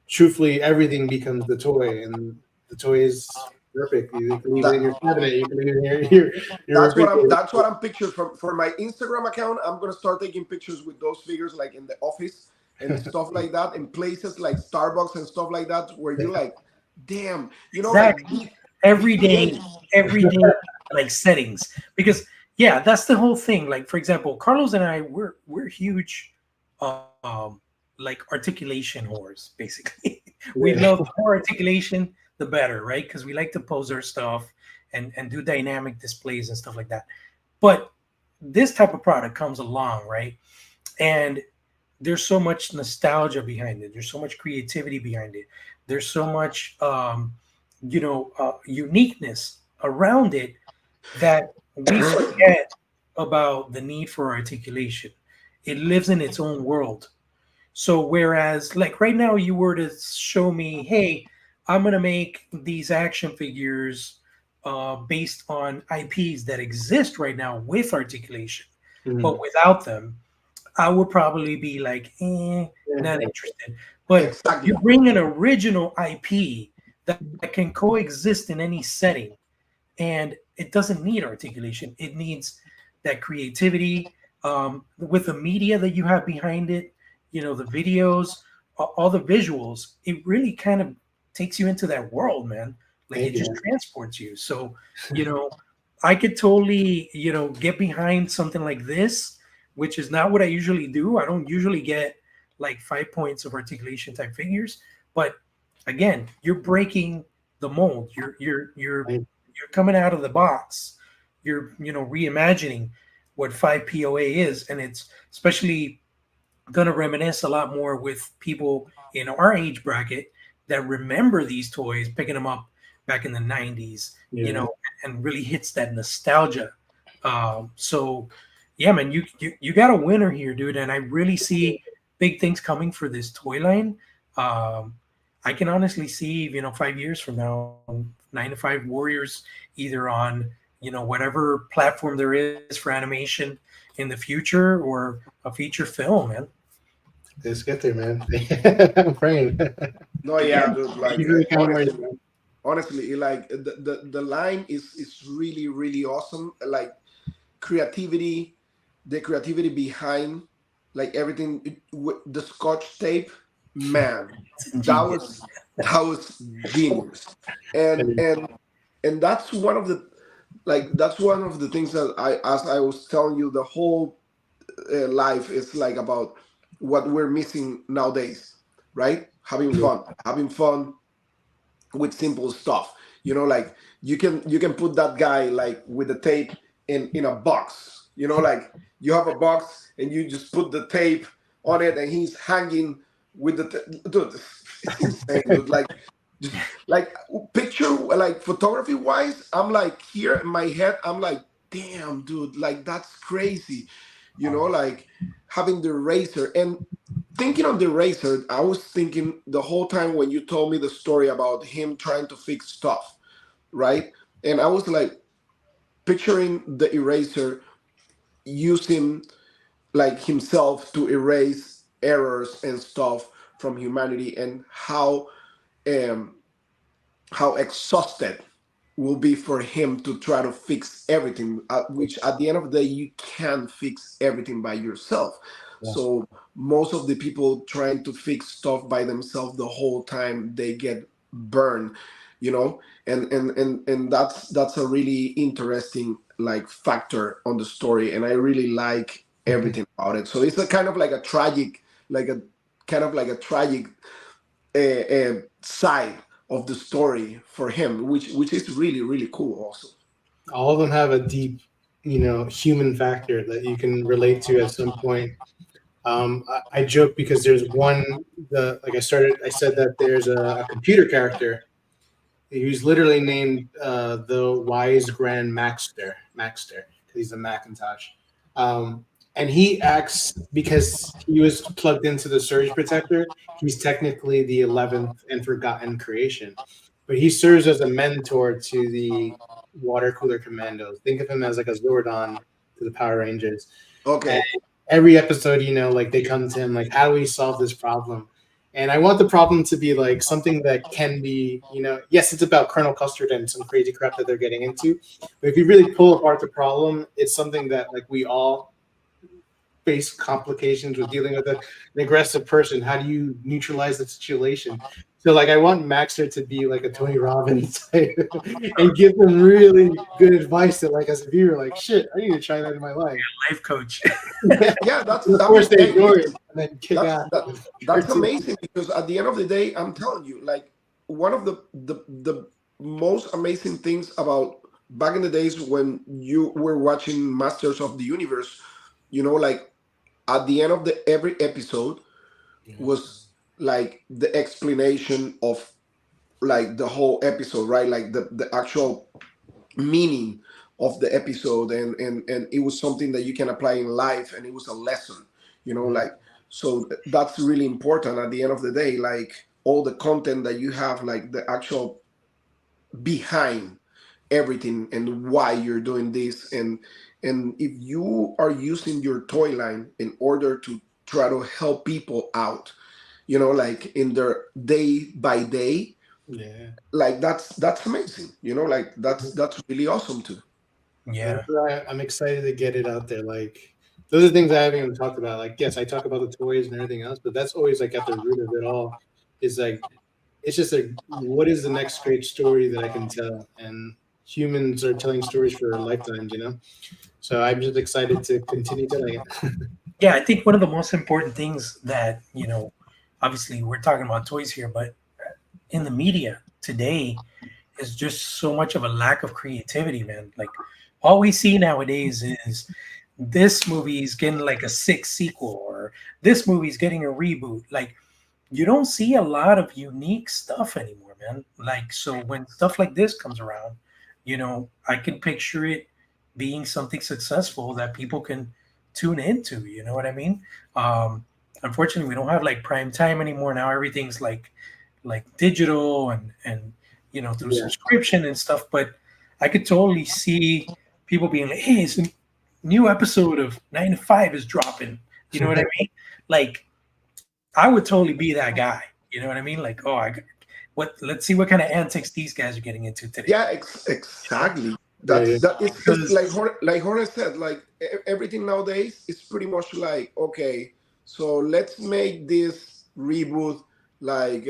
truthfully, everything becomes the toy, and the toy is perfect. You can leave it in your cabinet. You can leave it in your that's what I'm picturing for my Instagram account. I'm gonna start taking pictures with those figures, like in the office and stuff like that, in places like Starbucks and stuff like that, where you're like, damn, you know, exactly. like everyday like settings. Because yeah, that's the whole thing. Like, for example, Carlos and I, we're huge like articulation whores, basically. We love more articulation, the better, right? Because we like to pose our stuff and do dynamic displays and stuff like that. But this type of product comes along, right? And there's so much nostalgia behind it. There's so much creativity behind it. There's so much, uniqueness around it that we forget about the need for articulation. It lives in its own world. So whereas like right now you were to show me, hey, I'm going to make these action figures based on IPs that exist right now with articulation, but without them, I would probably be like, not interested. But you bring an original IP that can coexist in any setting, and it doesn't need articulation. It needs that creativity with the media that you have behind it, you know, the videos, all the visuals. It really kind of takes you into that world, man. Like it just transports you. So, you know, I could totally, you know, get behind something like this, which is not what I usually do. I don't usually get like 5 points of articulation type figures, but again, you're breaking the mold. You're coming out of the box. You're, you know, reimagining what 5 POA is, and it's especially gonna reminisce a lot more with people in our age bracket that remember these toys, picking them up back in the 90s, you know, and really hits that nostalgia. So yeah, man, you got a winner here, dude. And I really see big things coming for this toy line. I can honestly see, you know, 5 years from now, 9 to 5 Warriors either on, you know, whatever platform there is for animation in the future or a feature film, man. Let's get there, man. I'm praying. No, yeah, dude. Like honestly, like the line is really, really awesome. Like creativity, the creativity behind like everything with the Scotch tape, man, that was genius. And that's one of the things that as I was telling you, the whole life is like about what we're missing nowadays, right? Having fun with simple stuff. You know, like you can put that guy like with the tape in a box. You know, like you have a box and you just put the tape on it and he's hanging with the dude. It's insane, dude. Like picture, like photography wise, I'm like here in my head, I'm like, damn, dude, like that's crazy. You know, like having the razor and thinking on the razor, I was thinking the whole time when you told me the story about him trying to fix stuff, right? And I was like picturing the eraser using like himself to erase errors and stuff from humanity, and how exhausted will be for him to try to fix everything, which at the end of the day, you can't fix everything by yourself. Yeah. So most of the people trying to fix stuff by themselves the whole time, they get burned, you know. And that's a really interesting like factor on the story, and I really like everything about it. So it's a kind of like a tragic, like a kind of like a tragic side of the story for him, which is really really cool also. All of them have a deep, human factor that you can relate to at some point. I joke because there's one, I said that there's a computer character who's literally named the Wise Grand Maxter, because he's a Macintosh. And he acts, because he was plugged into the surge protector, he's technically the 11th and forgotten creation. But he serves as a mentor to the water cooler commandos. Think of him as like a Zordon to the Power Rangers. Okay. And every episode, they come to him like, how do we solve this problem? And I want the problem to be like something that can be, yes, it's about Colonel Custard and some crazy crap that they're getting into. But if you really pull apart the problem, it's something that like we all face complications with dealing with an aggressive person. How do you neutralize the situation? So like I want Maxter to be like a Tony Robbins type and give them really good advice that like as a viewer, like shit, I need to try that in my life. Life coach. Yeah, that's of course they ignore it and then kick out. That's amazing, because at the end of the day, I'm telling you, like one of the most amazing things about back in the days when you were watching Masters of the Universe, like at the end of every episode was like the explanation of like the whole episode, right? Like the actual meaning of the episode, and it was something that you can apply in life, and it was a lesson, like, so that's really important at the end of the day, like all the content that you have, like the actual behind everything and why you're doing this, and if you are using your toy line in order to try to help people out, like in their day by day, like that's amazing, like that's really awesome too. Yeah, I'm excited to get it out there. Like those are things I haven't even talked about. Like, yes, I talk about the toys and everything else, but that's always like at the root of it all. Is like it's just like, what is the next great story that I can tell? And humans are telling stories for lifetimes, So I'm just excited to continue telling it. Yeah, I think one of the most important things that, obviously we're talking about toys here, but in the media today is just so much of a lack of creativity, man. Like all we see nowadays is this movie is getting like a 6th sequel, or this movie is getting a reboot. Like you don't see a lot of unique stuff anymore, man. Like, so when stuff like this comes around, I can picture it being something successful that people can tune into, you know what I mean? Unfortunately, we don't have like prime time anymore. Now everything's like digital and through subscription and stuff. But I could totally see people being like, hey, it's a new episode of 9 to 5 is dropping. You know what I mean? Like I would totally be that guy. You know what I mean? Like, let's see what kind of antics these guys are getting into today. Yeah, exactly. It's like Jorge said, like everything nowadays is pretty much like, okay, so let's make this reboot like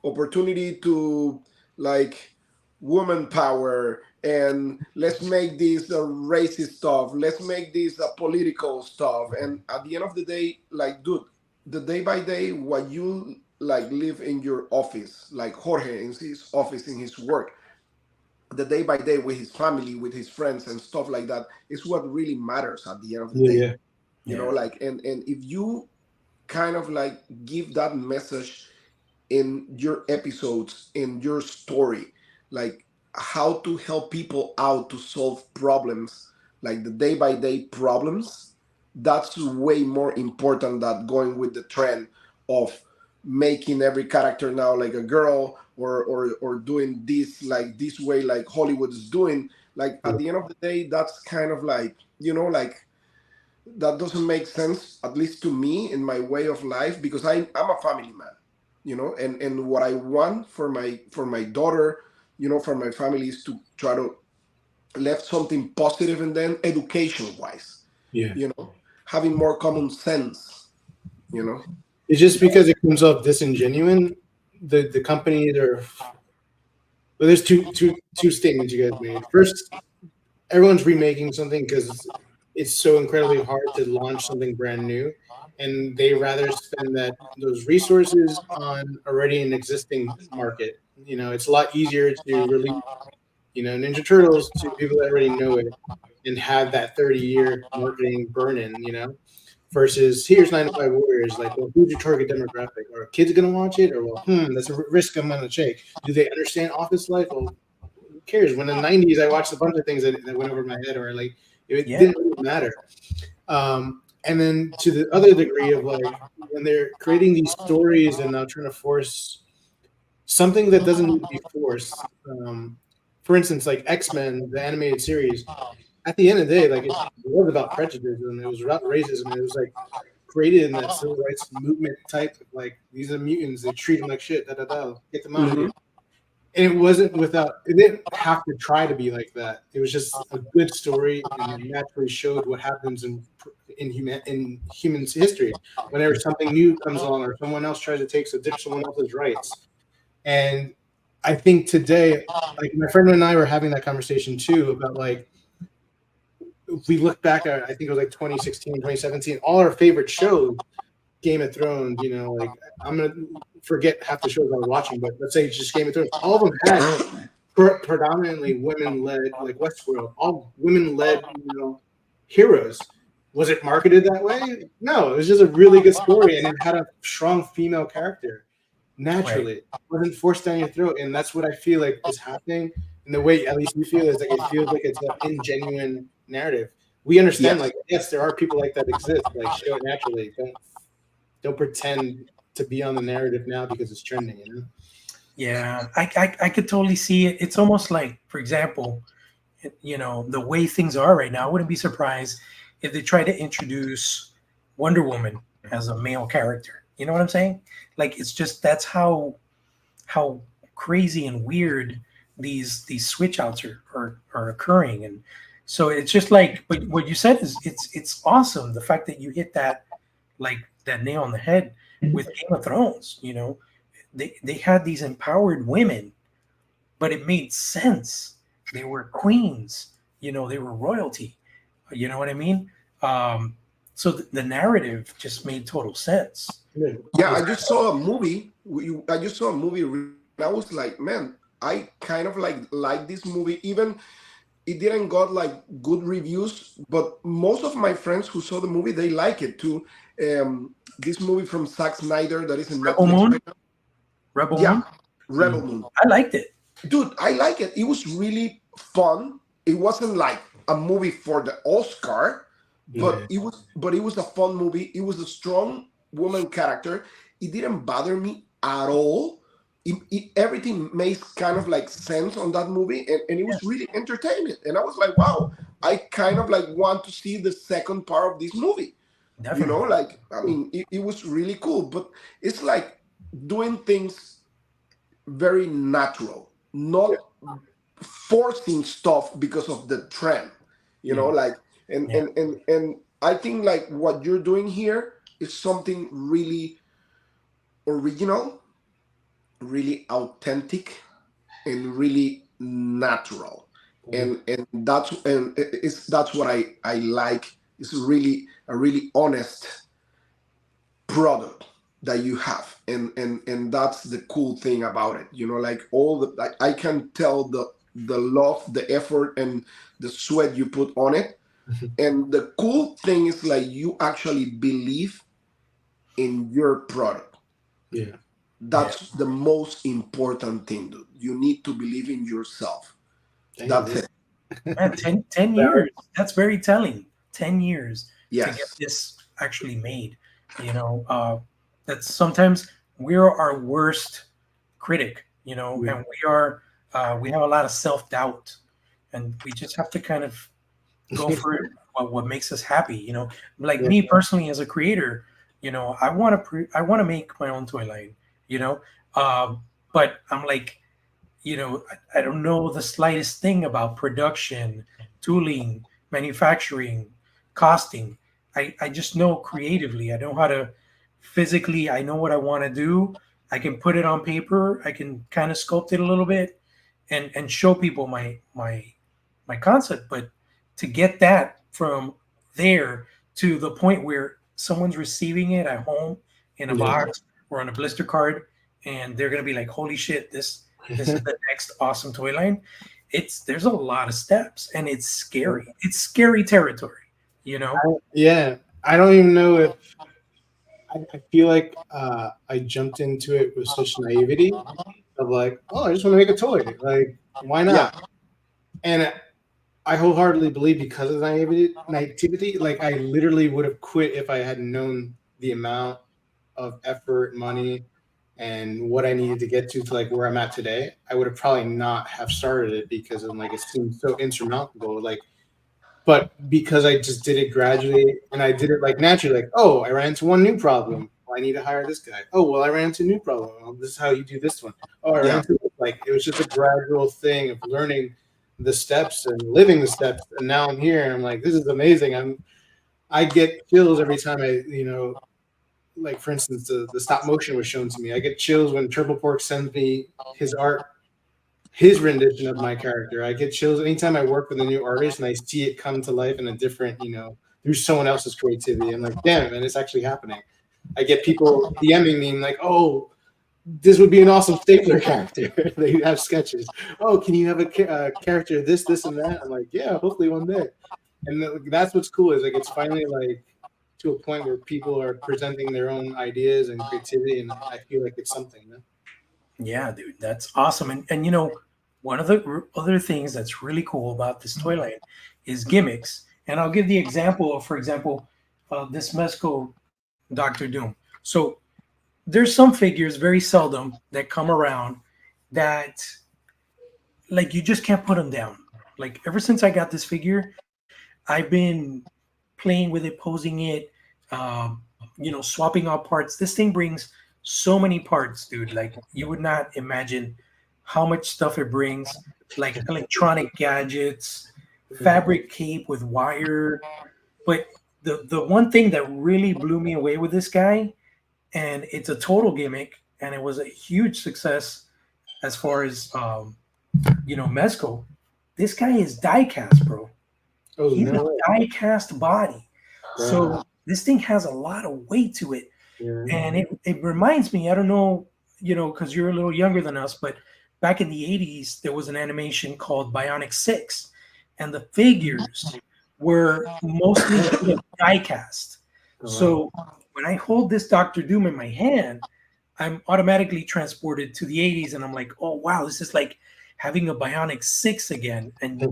opportunity to like woman power, and let's make this racist stuff, let's make this political stuff, and at the end of the day, like, dude, the day by day what you like live in your office, like Jorge in his office, in his work, the day by day with his family, with his friends and stuff like that is what really matters at the end of the day. You know, like, and if you kind of like give that message in your episodes, in your story, like how to help people out to solve problems, like the day by day problems, that's way more important than going with the trend of making every character now like a girl, or doing this like this way like Hollywood is doing. Like at the end of the day, that's kind of like, you know, like that doesn't make sense, at least to me in my way of life, because I'm a family man, you know, and what I want for my daughter, from my family is to try to left something positive, and then education wise, having more common sense, It's just because it comes off disingenuine. The company, well, there's two statements you guys made. First, everyone's remaking something because it's so incredibly hard to launch something brand new, and they rather spend those resources on already an existing market. It's a lot easier to release, Ninja Turtles to people that already know it and have that 30-year marketing burn-in, versus here's 9 to 5 Warriors. Like, well, who's your target demographic? Are kids going to watch it? Or, well, that's a risk I'm going to take. Do they understand office life? Well, who cares? When in the 90s, I watched a bunch of things that went over my head, or like, it didn't really matter. And then to the other degree of like, when they're creating these stories and now trying to force something that doesn't need to be forced. For instance, like X-Men, the animated series, at the end of the day, like, it was about prejudice and it was about racism. And it was like created in that civil rights movement type of like, these are mutants, they treat them like shit, get them out of here. And it wasn't it didn't have to try to be like that. It was just a good story, and it naturally showed what happens in human history whenever something new comes along or someone else tries to take someone else's rights. And I think today, like, my friend and I were having that conversation too about like, if we look back at, I think it was like 2016, 2017, all our favorite shows, Game of Thrones, like, I'm going to forget half the shows I was watching, but let's say just Game of Thrones, all of them had predominantly women-led, like Westworld, all women-led, heroes. Was it marketed that way? No, it was just a really good story, and it had a strong female character. Naturally, it wasn't forced down your throat, and that's what I feel like is happening. And the way, at least we feel, is like it feels like it's an ingenuine narrative. We understand, like, yes, there are people like that exist. Like, show it naturally. Don't pretend to be on the narrative now because it's trending. Yeah, I could totally see it. It's almost like, for example, the way things are right now, I wouldn't be surprised if they try to introduce Wonder Woman as a male character. You know what I'm saying? Like, it's just, that's how crazy and weird these switch outs are occurring. And so it's just like, but what you said is it's awesome. The fact that you hit that, like, that nail on the head with Game of Thrones. They had these empowered women, but it made sense. They were queens, they were royalty. You know what I mean? So the narrative just made total sense. Yeah, I just saw a movie. And I was like, man, I kind of like this movie. Even it didn't got like good reviews, but most of my friends who saw the movie, they like it too. This movie from Zack Snyder that is in Rebel Netflix Moon? right now. Rebel Moon? Rebel Moon. I liked it. Dude, I like it. It was really fun. It wasn't like a movie for the Oscar, but it was a fun movie. It was a strong woman character. It didn't bother me at all. Everything makes kind of like sense on that movie, and it was really entertaining. And I was like, wow, I kind of like want to see the second part of this movie. Definitely. It was really cool, but it's like doing things very natural, not forcing stuff because of the trend, and I think like what you're doing here is something really original, really authentic, and really natural. And that's what I like. It's really a really honest product that you have, and that's the cool thing about it. Like I can tell the love, the effort, and the sweat you put on it. And the cool thing is like you actually believe in your product. Yeah, that's the most important thing, dude. You need to believe in yourself. That's it. Man, 10 years. That's very telling. 10 years to Yes. get this actually made. That's sometimes we're our worst critic, and we have a lot of self-doubt, and we just have to kind of go for what makes us happy. Like me personally as a creator, I want to make my own toy line, but I'm like, I don't know the slightest thing about production, tooling, manufacturing, costing. I just know creatively. I know how to physically, I know what I want to do. I can put it on paper. I can kind of sculpt it a little bit and show people my concept. But to get that from there to the point where someone's receiving it at home in a box or on a blister card, and they're gonna be like, "Holy shit, this is the next awesome toy line." There's a lot of steps, and it's scary. It's scary territory, you know. I don't even know if I feel like I jumped into it with such naivety of like, oh, I just want to make a toy. Like, why not? Yeah. And I wholeheartedly believe because of naivety, like I literally would have quit if I had known the amount of effort, money, and what I needed to get to like where I'm at today. I would have probably not have started it because I'm like, it seems so insurmountable. Like, but because I just did it gradually and I did it like naturally, like, oh, I ran into one new problem. Well, I need to hire this guy. Oh, well, I ran into a new problem. Well, this is how you do this one. Oh, I ran into this. Like, it was just a gradual thing of learning the steps and living the steps. And now I'm here and I'm like, this is amazing. I get chills every time like for instance, the stop motion was shown to me. I get chills when Turbo Pork sends me his art, his rendition of my character. I get chills anytime I work with a new artist and I see it come to life in a different, through someone else's creativity. I'm like, damn, man, it's actually happening. I get people DMing me and like, oh, this would be an awesome Stapler character. They have sketches. Oh, can you have a character this, and that? I'm like, yeah, hopefully one day. And that's what's cool is like it's finally like to a point where people are presenting their own ideas and creativity, and I feel like it's something. Man. Yeah, dude, that's awesome. And one of the other things that's really cool about this toy line is gimmicks. And I'll give the example of, for example, this Mezco Dr. Doom. So there's some figures, very seldom, that come around that like you just can't put them down. Like ever since I got this figure, I've been playing with it, posing it, swapping out parts. This thing brings so many parts, dude. Like you would not imagine how much stuff it brings, like electronic gadgets, fabric cape with wire. But the one thing that really blew me away with this guy, and it's a total gimmick, and it was a huge success as far as Mezco. This guy is die cast, bro. Oh, he's a die cast body. Yeah. So this thing has a lot of weight to it. Yeah. And it reminds me, I don't know, because you're a little younger than us, but back in the 80s, there was an animation called Bionic 6, and the figures were mostly die cast. Oh, so when I hold this Dr. Doom in my hand, I'm automatically transported to the 80s, and I'm like, oh, wow, this is like having a Bionic 6 again. And,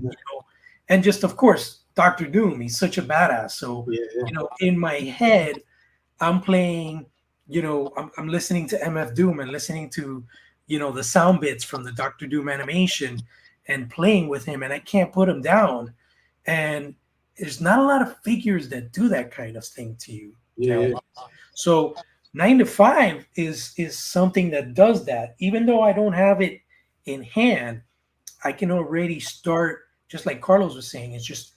and just, of course, Dr. Doom, he's such a badass. So, in my head, I'm playing, I'm listening to MF Doom and listening to, the sound bits from the Dr. Doom animation and playing with him, and I can't put him down. And there's not a lot of figures that do that kind of thing to you. Yeah. So 9 to 5 is something that does that. Even though I don't have it in hand, I can already start, just like Carlos was saying, it's just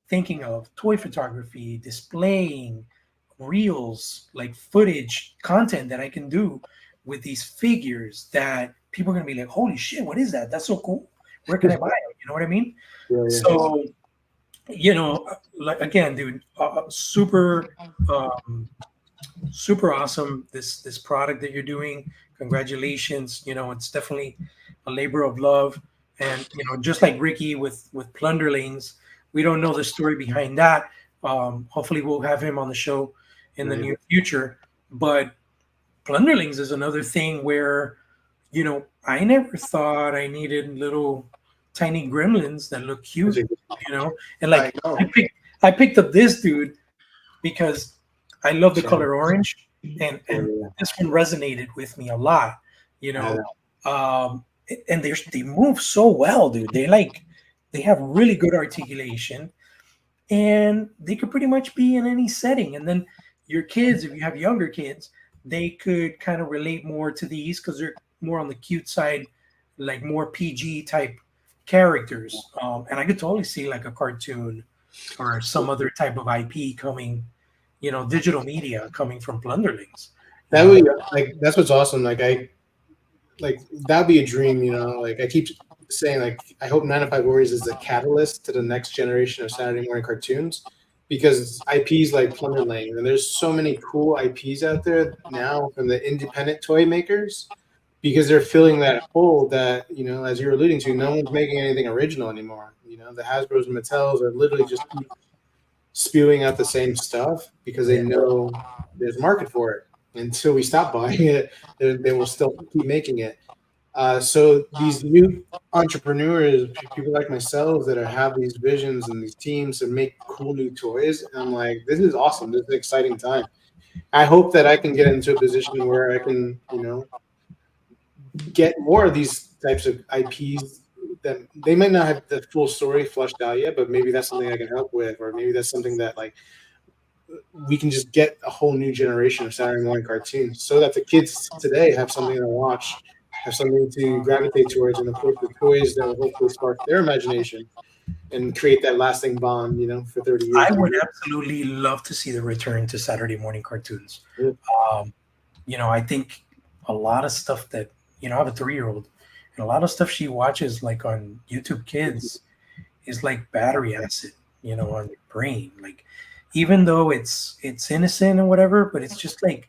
thinking of toy photography, displaying reels, like footage, content that I can do with these figures that people are going to be like, holy shit, what is that? That's so cool. Where can I buy it? You know what I mean? Yeah. So, like again, dude, super awesome. This product that you're doing. Congratulations. It's definitely a labor of love. And, just like Ricky with Plunderlings, we don't know the story behind that. Hopefully we'll have him on the show in the near future. But Plunderlings is another thing where, I never thought I needed little tiny gremlins that look cute, and like I picked up this dude because I love the color orange, and this one resonated with me a lot, and they move so well, dude. They have really good articulation, and they could pretty much be in any setting. And then your kids, if you have younger kids, they could kind of relate more to these because they're more on the cute side, like more PG type characters. And I could totally see like a cartoon or some other type of IP coming, digital media coming from Plunderlings. That would like that's what's awesome. That'd be a dream, Like I keep saying, like I hope 9 to 5 Warriors is the catalyst to the next generation of Saturday morning cartoons, because IPs like Plunderling, and there's so many cool IPs out there now from the independent toy makers, because they're filling that hole that, as you're alluding to, no one's making anything original anymore. The Hasbros and Mattels are literally just keep spewing out the same stuff because they know there's a market for it. Until we stop buying it, they will still keep making it. So these new entrepreneurs, people like myself that have these visions and these teams and make cool new toys, and I'm like, this is awesome. This is an exciting time. I hope that I can get into a position where I can, get more of these types of IPs that they might not have the full story flushed out yet, but maybe that's something I can help with, or maybe that's something that like we can just get a whole new generation of Saturday morning cartoons so that the kids today have something to watch, have something to gravitate towards, and of course the toys that will hopefully spark their imagination and create that lasting bond, for 30 years. I would absolutely love to see the return to Saturday morning cartoons. Yeah. I think a lot of stuff that, I have a 3-year-old, and a lot of stuff she watches like on YouTube Kids is like battery acid, on your brain. Like, even though it's innocent or whatever, but it's just like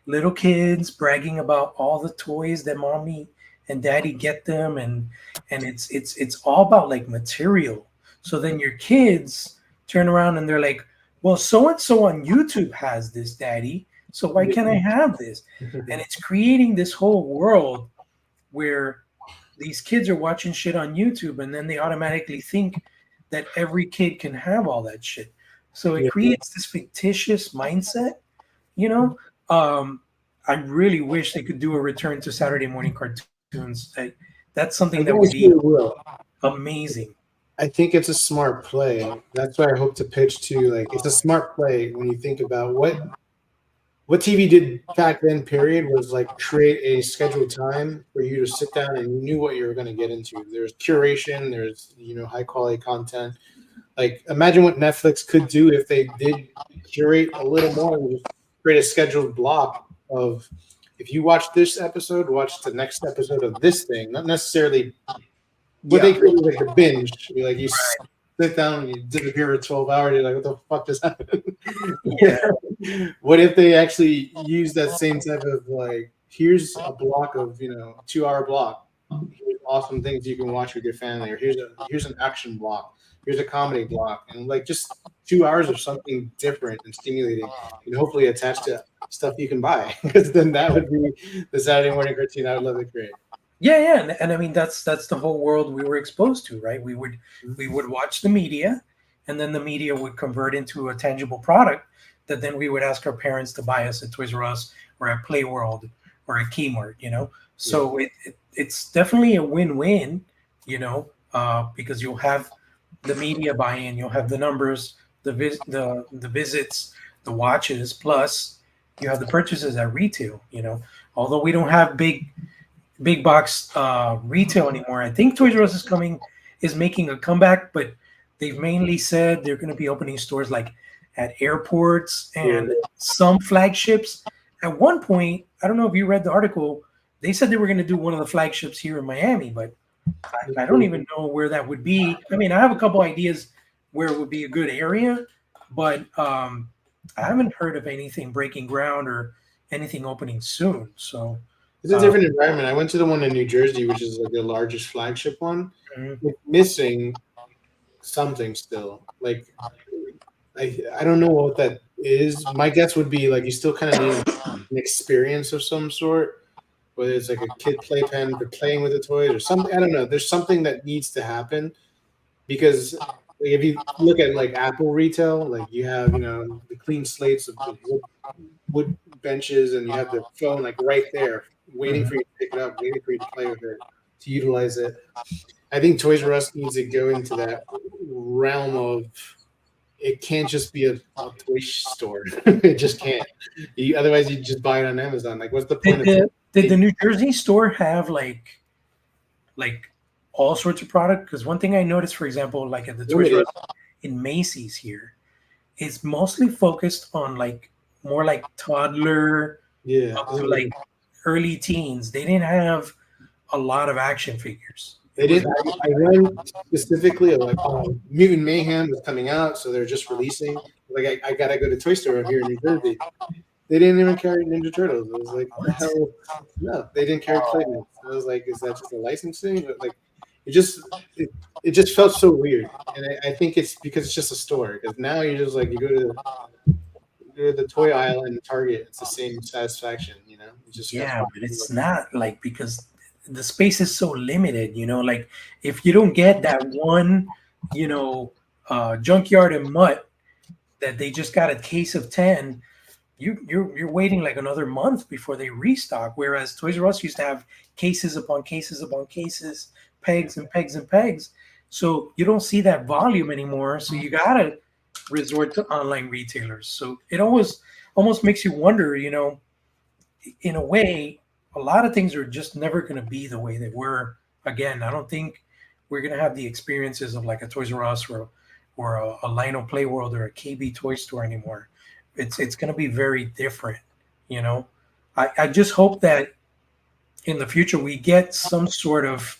little kids bragging about all the toys that mommy and daddy get them, and it's all about like material. So then your kids turn around and they're like, well, so and so on YouTube has this, daddy, so why can't I have this? And it's creating this whole world where these kids are watching shit on YouTube, and then they automatically think that every kid can have all that shit. So it creates this fictitious mindset, I really wish they could do a return to Saturday morning cartoons. That's something that would be amazing. I think it's a smart play. That's why I hope to pitch to. Like, it's a smart play when you think about what TV did back then, period, was like create a scheduled time for you to sit down and you knew what you were going to get into. There's curation, there's, high quality content. Like, imagine what Netflix could do if they did curate a little more and just create a scheduled block of, if you watch this episode, watch the next episode of this thing. Not necessarily what they create, like a binge. Like, you sit down and you disappear for 12 hours. You're like, what the fuck just happened? What if they actually use that same type of, like, here's a block of, 2-hour block. Here's awesome things you can watch with your family. Or here's an action block. Here's a comedy block. And, like, just 2 hours of something different and stimulating, and hopefully attached to stuff you can buy. Because then that would be the Saturday morning cartoon I would love to create. Yeah, and I mean that's the whole world we were exposed to, right? We would watch the media, and then the media would convert into a tangible product that then we would ask our parents to buy us at Toys R Us or at Play World or at Kmart, So it's definitely a win-win, because you'll have the media buy-in, you'll have the numbers, the visits, the watches, plus you have the purchases at retail. Although we don't have big box retail anymore. I think Toys R Us is making a comeback, but they've mainly said they're going to be opening stores like at airports and some flagships. At one point, I don't know if you read the article, they said they were going to do one of the flagships here in Miami, but I don't even know where that would be. I mean, I have a couple ideas where it would be a good area, but I haven't heard of anything breaking ground or anything opening soon. So it's a different environment. I went to the one in New Jersey, which is like the largest flagship one. It's missing something still. Like, I don't know what that is. My guess would be like you still kind of need an experience of some sort, whether it's like a kid playpen for playing with the toys or something. I don't know. There's something that needs to happen, because like, if you look at like Apple retail, like you have, the clean slates of the wood benches, and you have the phone like right there, waiting for you to pick it up, waiting for you to play with it, to utilize it. I think Toys R Us needs to go into that realm of, it can't just be a toy store. It just can't. Otherwise, you just buy it on Amazon. Like, what's the point Did the New Jersey store have like like all sorts of product. Because one thing I noticed, for example, like at the Toys R Us in Macy's here, it's mostly focused on like more like toddler, up to like early teens. They didn't have a lot of action figures. They didn't. I went specifically like Mutant Mayhem was coming out, so they're just releasing. Like I gotta go to Toy Store here in New Jersey. They didn't even carry Ninja Turtles. I was like, what the hell? No, they didn't carry Playmates. I was like, is that just a licensing? But like, it just felt so weird. And I think it's because it's just a store. Because now you're just like, you go to the toy aisle in Target, it's the same satisfaction, you know? It's just but it's not like, because the space is so limited, you know, like if you don't get that one, you know, Junkyard and Mutt that they just got a case of 10, you're waiting like another month before they restock. Whereas Toys R Us used to have cases upon cases upon cases, pegs and pegs and pegs. So you don't see that volume anymore. So you gotta resort to online retailers. So it almost makes you wonder, you know, in a way, a lot of things are just never going to be the way they were. Again, I don't think we're going to have the experiences of like a Toys R Us or a Lino Play World or a KB Toy Store anymore. It's going to be very different, you know. I just hope that in the future we get some sort of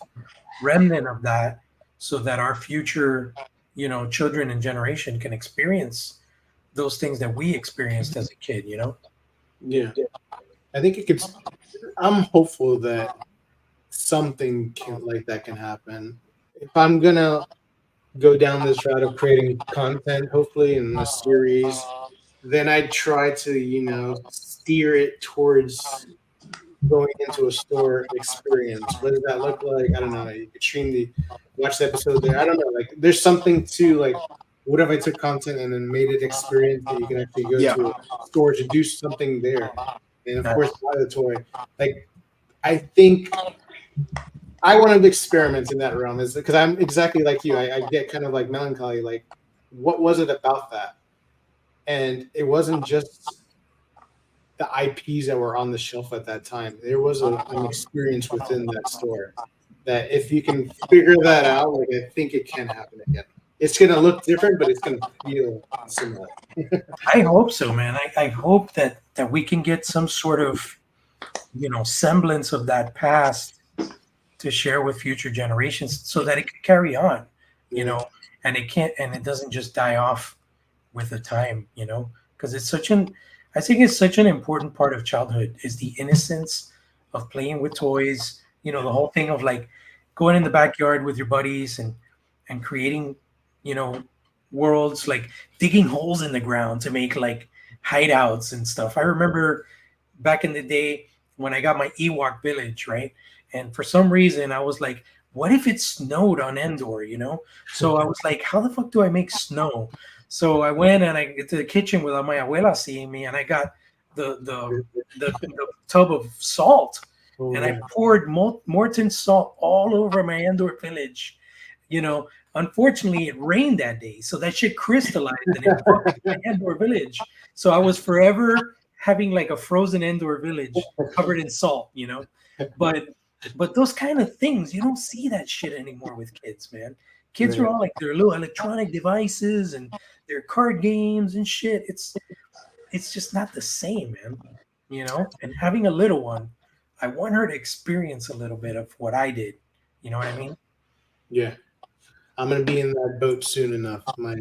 remnant of that, so that our future, you know, children and generation can experience those things that we experienced as a kid, you know. Yeah, I think it could. I'm hopeful that something like that can happen. If I'm gonna go down this route of creating content, hopefully in a series, then I try to, you know, steer it towards going into a store experience. What does that look like? I don't know. You could watch the episode there. I don't know. Like, there's something to like, what if I took content and then made it experience that you can actually go to a store to do something there, and of course buy the toy. Like, I think I want to experiment in that realm, is because I'm exactly like you. I get kind of like melancholy. Like, what was it about that? And it wasn't just the IPs that were on the shelf at that time. There was an experience within that store that if you can figure that out, like, I think it can happen again. It's going to look different, but it's going to feel similar. I hope so, man. I hope that we can get some sort of, you know, semblance of that past to share with future generations, so that it can carry on, you know, and it doesn't just die off with the time, you know, because I think it's such an important part of childhood, is the innocence of playing with toys, you know, the whole thing of like going in the backyard with your buddies and creating, you know, worlds, like digging holes in the ground to make like hideouts and stuff. I remember back in the day when I got my Ewok village, right? And for some reason I was like, what if it snowed on Endor, you know? So I was like, how the fuck do I make snow? So I went and I get to the kitchen without my abuela seeing me, and I got the tub of salt, and I poured Morton salt all over my Endor village. You know, unfortunately, it rained that day, so that shit crystallized and it fucked my Endor village. So I was forever having like a frozen Endor village covered in salt. You know, but those kind of things, you don't see that shit anymore with kids, man. Kids are all like their little electronic devices and their card games and shit. It's just not the same, man. You know? And having a little one, I want her to experience a little bit of what I did. You know what I mean? Yeah. I'm gonna be in that boat soon enough. My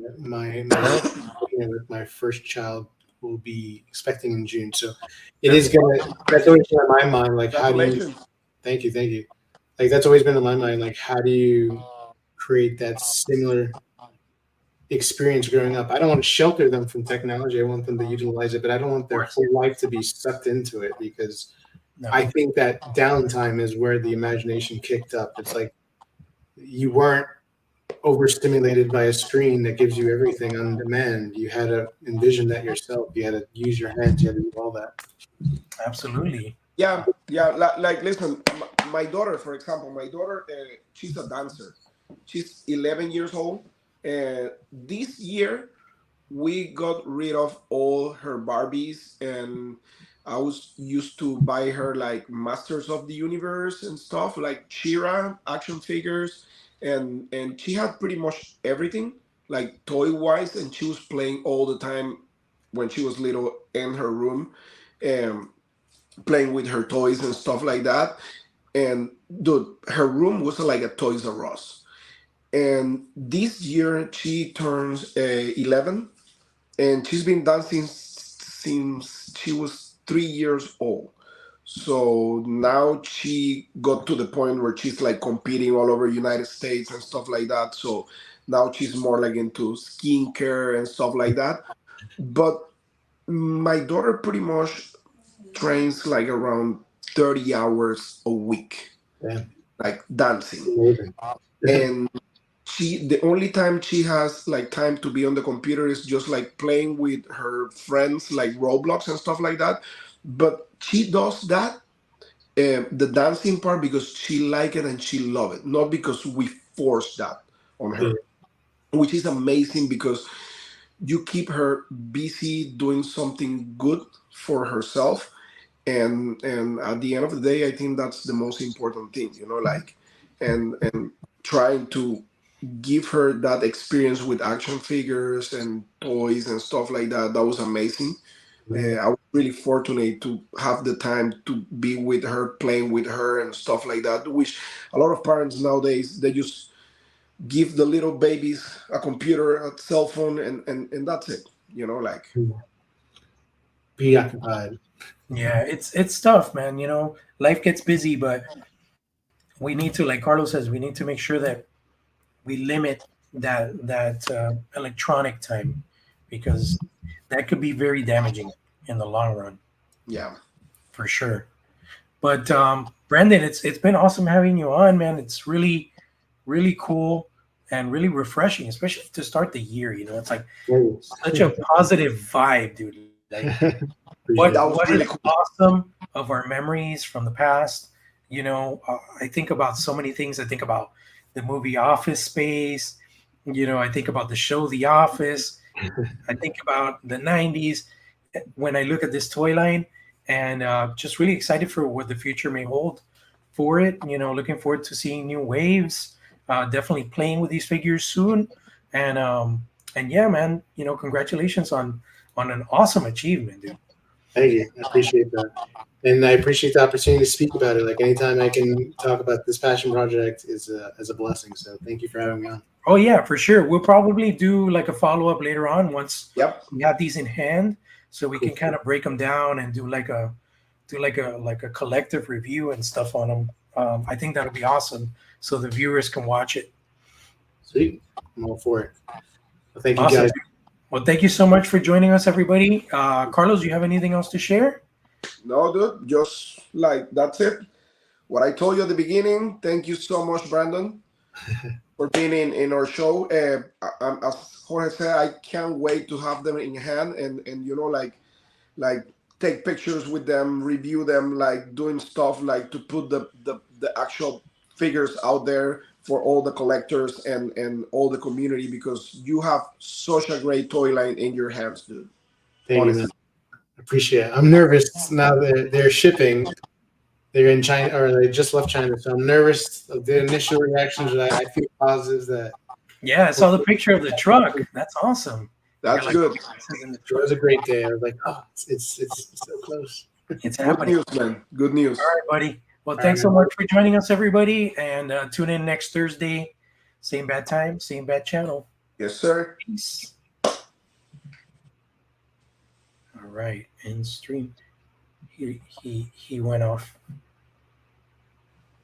first child will be expecting in June. So that's always been on my mind. Like, how do you thank you. Like, that's always been on my mind. Like, how do you create that similar experience growing up? I don't want to shelter them from technology. I want them to utilize it, but I don't want their whole life to be sucked into it, because I think that downtime is where the imagination kicked up. It's like you weren't overstimulated by a screen that gives you everything on demand. You had to envision that yourself. You had to use your hands. You had to do all that. Absolutely. Yeah. Like, listen, my daughter, for example, she's a dancer. She's 11 years old. And this year, we got rid of all her Barbies, and I was used to buy her like Masters of the Universe and stuff, like Shira action figures, and she had pretty much everything, like toy wise, and she was playing all the time when she was little in her room, and playing with her toys and stuff like that. And dude, her room was like a Toys R Us. And this year she turns 11, and she's been dancing since she was 3 years old. So now she got to the point where she's like competing all over United States and stuff like that. So now she's more like into skincare and stuff like that. But my daughter pretty much trains like around 30 hours a week, Yeah. like dancing. Amazing. And the only time she has like time to be on the computer is just like playing with her friends like Roblox and stuff like that. But she does that, the dancing part, because she like it and she love it, not because we force that on her, which is amazing because you keep her busy doing something good for herself. And at the end of the day, I think that's the most important thing, like, and trying to give her that experience with action figures and toys and stuff like that. That was amazing. I was really fortunate to have the time to be with her, playing with her and stuff like that, which a lot of parents nowadays, they just give the little babies a computer, a cell phone, and that's it, like. Be occupied. Yeah, it's tough, man. Life gets busy, but we need to, like Carlos says, we need to make sure that we limit that electronic time, because that could be very damaging in the long run. Yeah, for sure. But Brandon, it's been awesome having you on, man. It's really, really cool and really refreshing, especially to start the year. It's like such a positive vibe, dude. Like what really is cool. awesome of our memories from the past. I think about so many things. I think about the movie Office Space. I think about the show The Office. I think about the 90s when I look at this toy line, and just really excited for what the future may hold for it. Looking forward to seeing new waves. Definitely playing with these figures soon, and yeah, man. Congratulations on an awesome achievement, dude. Thank you. I appreciate that. And I appreciate the opportunity to speak about it. Like anytime I can talk about this passion project is a blessing. So thank you for having me on. Oh yeah, for sure. We'll probably do like a follow-up later on once Yep. we have these in hand, so we can kind of break them down and do like a collective review and stuff on them. I think that'll be awesome, so the viewers can watch it. Sweet. I'm all for it. Well, thank you, Awesome. guys. Well, thank you so much for joining us, everybody. Carlos, you have anything else to share? No, dude, just like that's it. What I told you at the beginning. Thank you so much, Brandon, for being in our show. As Jorge said, I can't wait to have them in hand and like take pictures with them, review them, like doing stuff like to put the actual figures out there for all the collectors and all the community, because you have such a great toy line in your hands, dude. Thank you, man. Appreciate it. I'm nervous now that they're shipping. They're in China, or they just left China, so I'm nervous of the initial reactions. But I feel positive that. Yeah, I saw the picture of the truck. That's awesome. That's good. It was a great day. I was like, oh, it's so close. It's Good happening. news, man. Good news. All right, buddy. Well, thanks so much for joining us, everybody, and tune in next Thursday. Same bad time, same bad channel. Yes, sir. Peace. All right, end stream. He went off.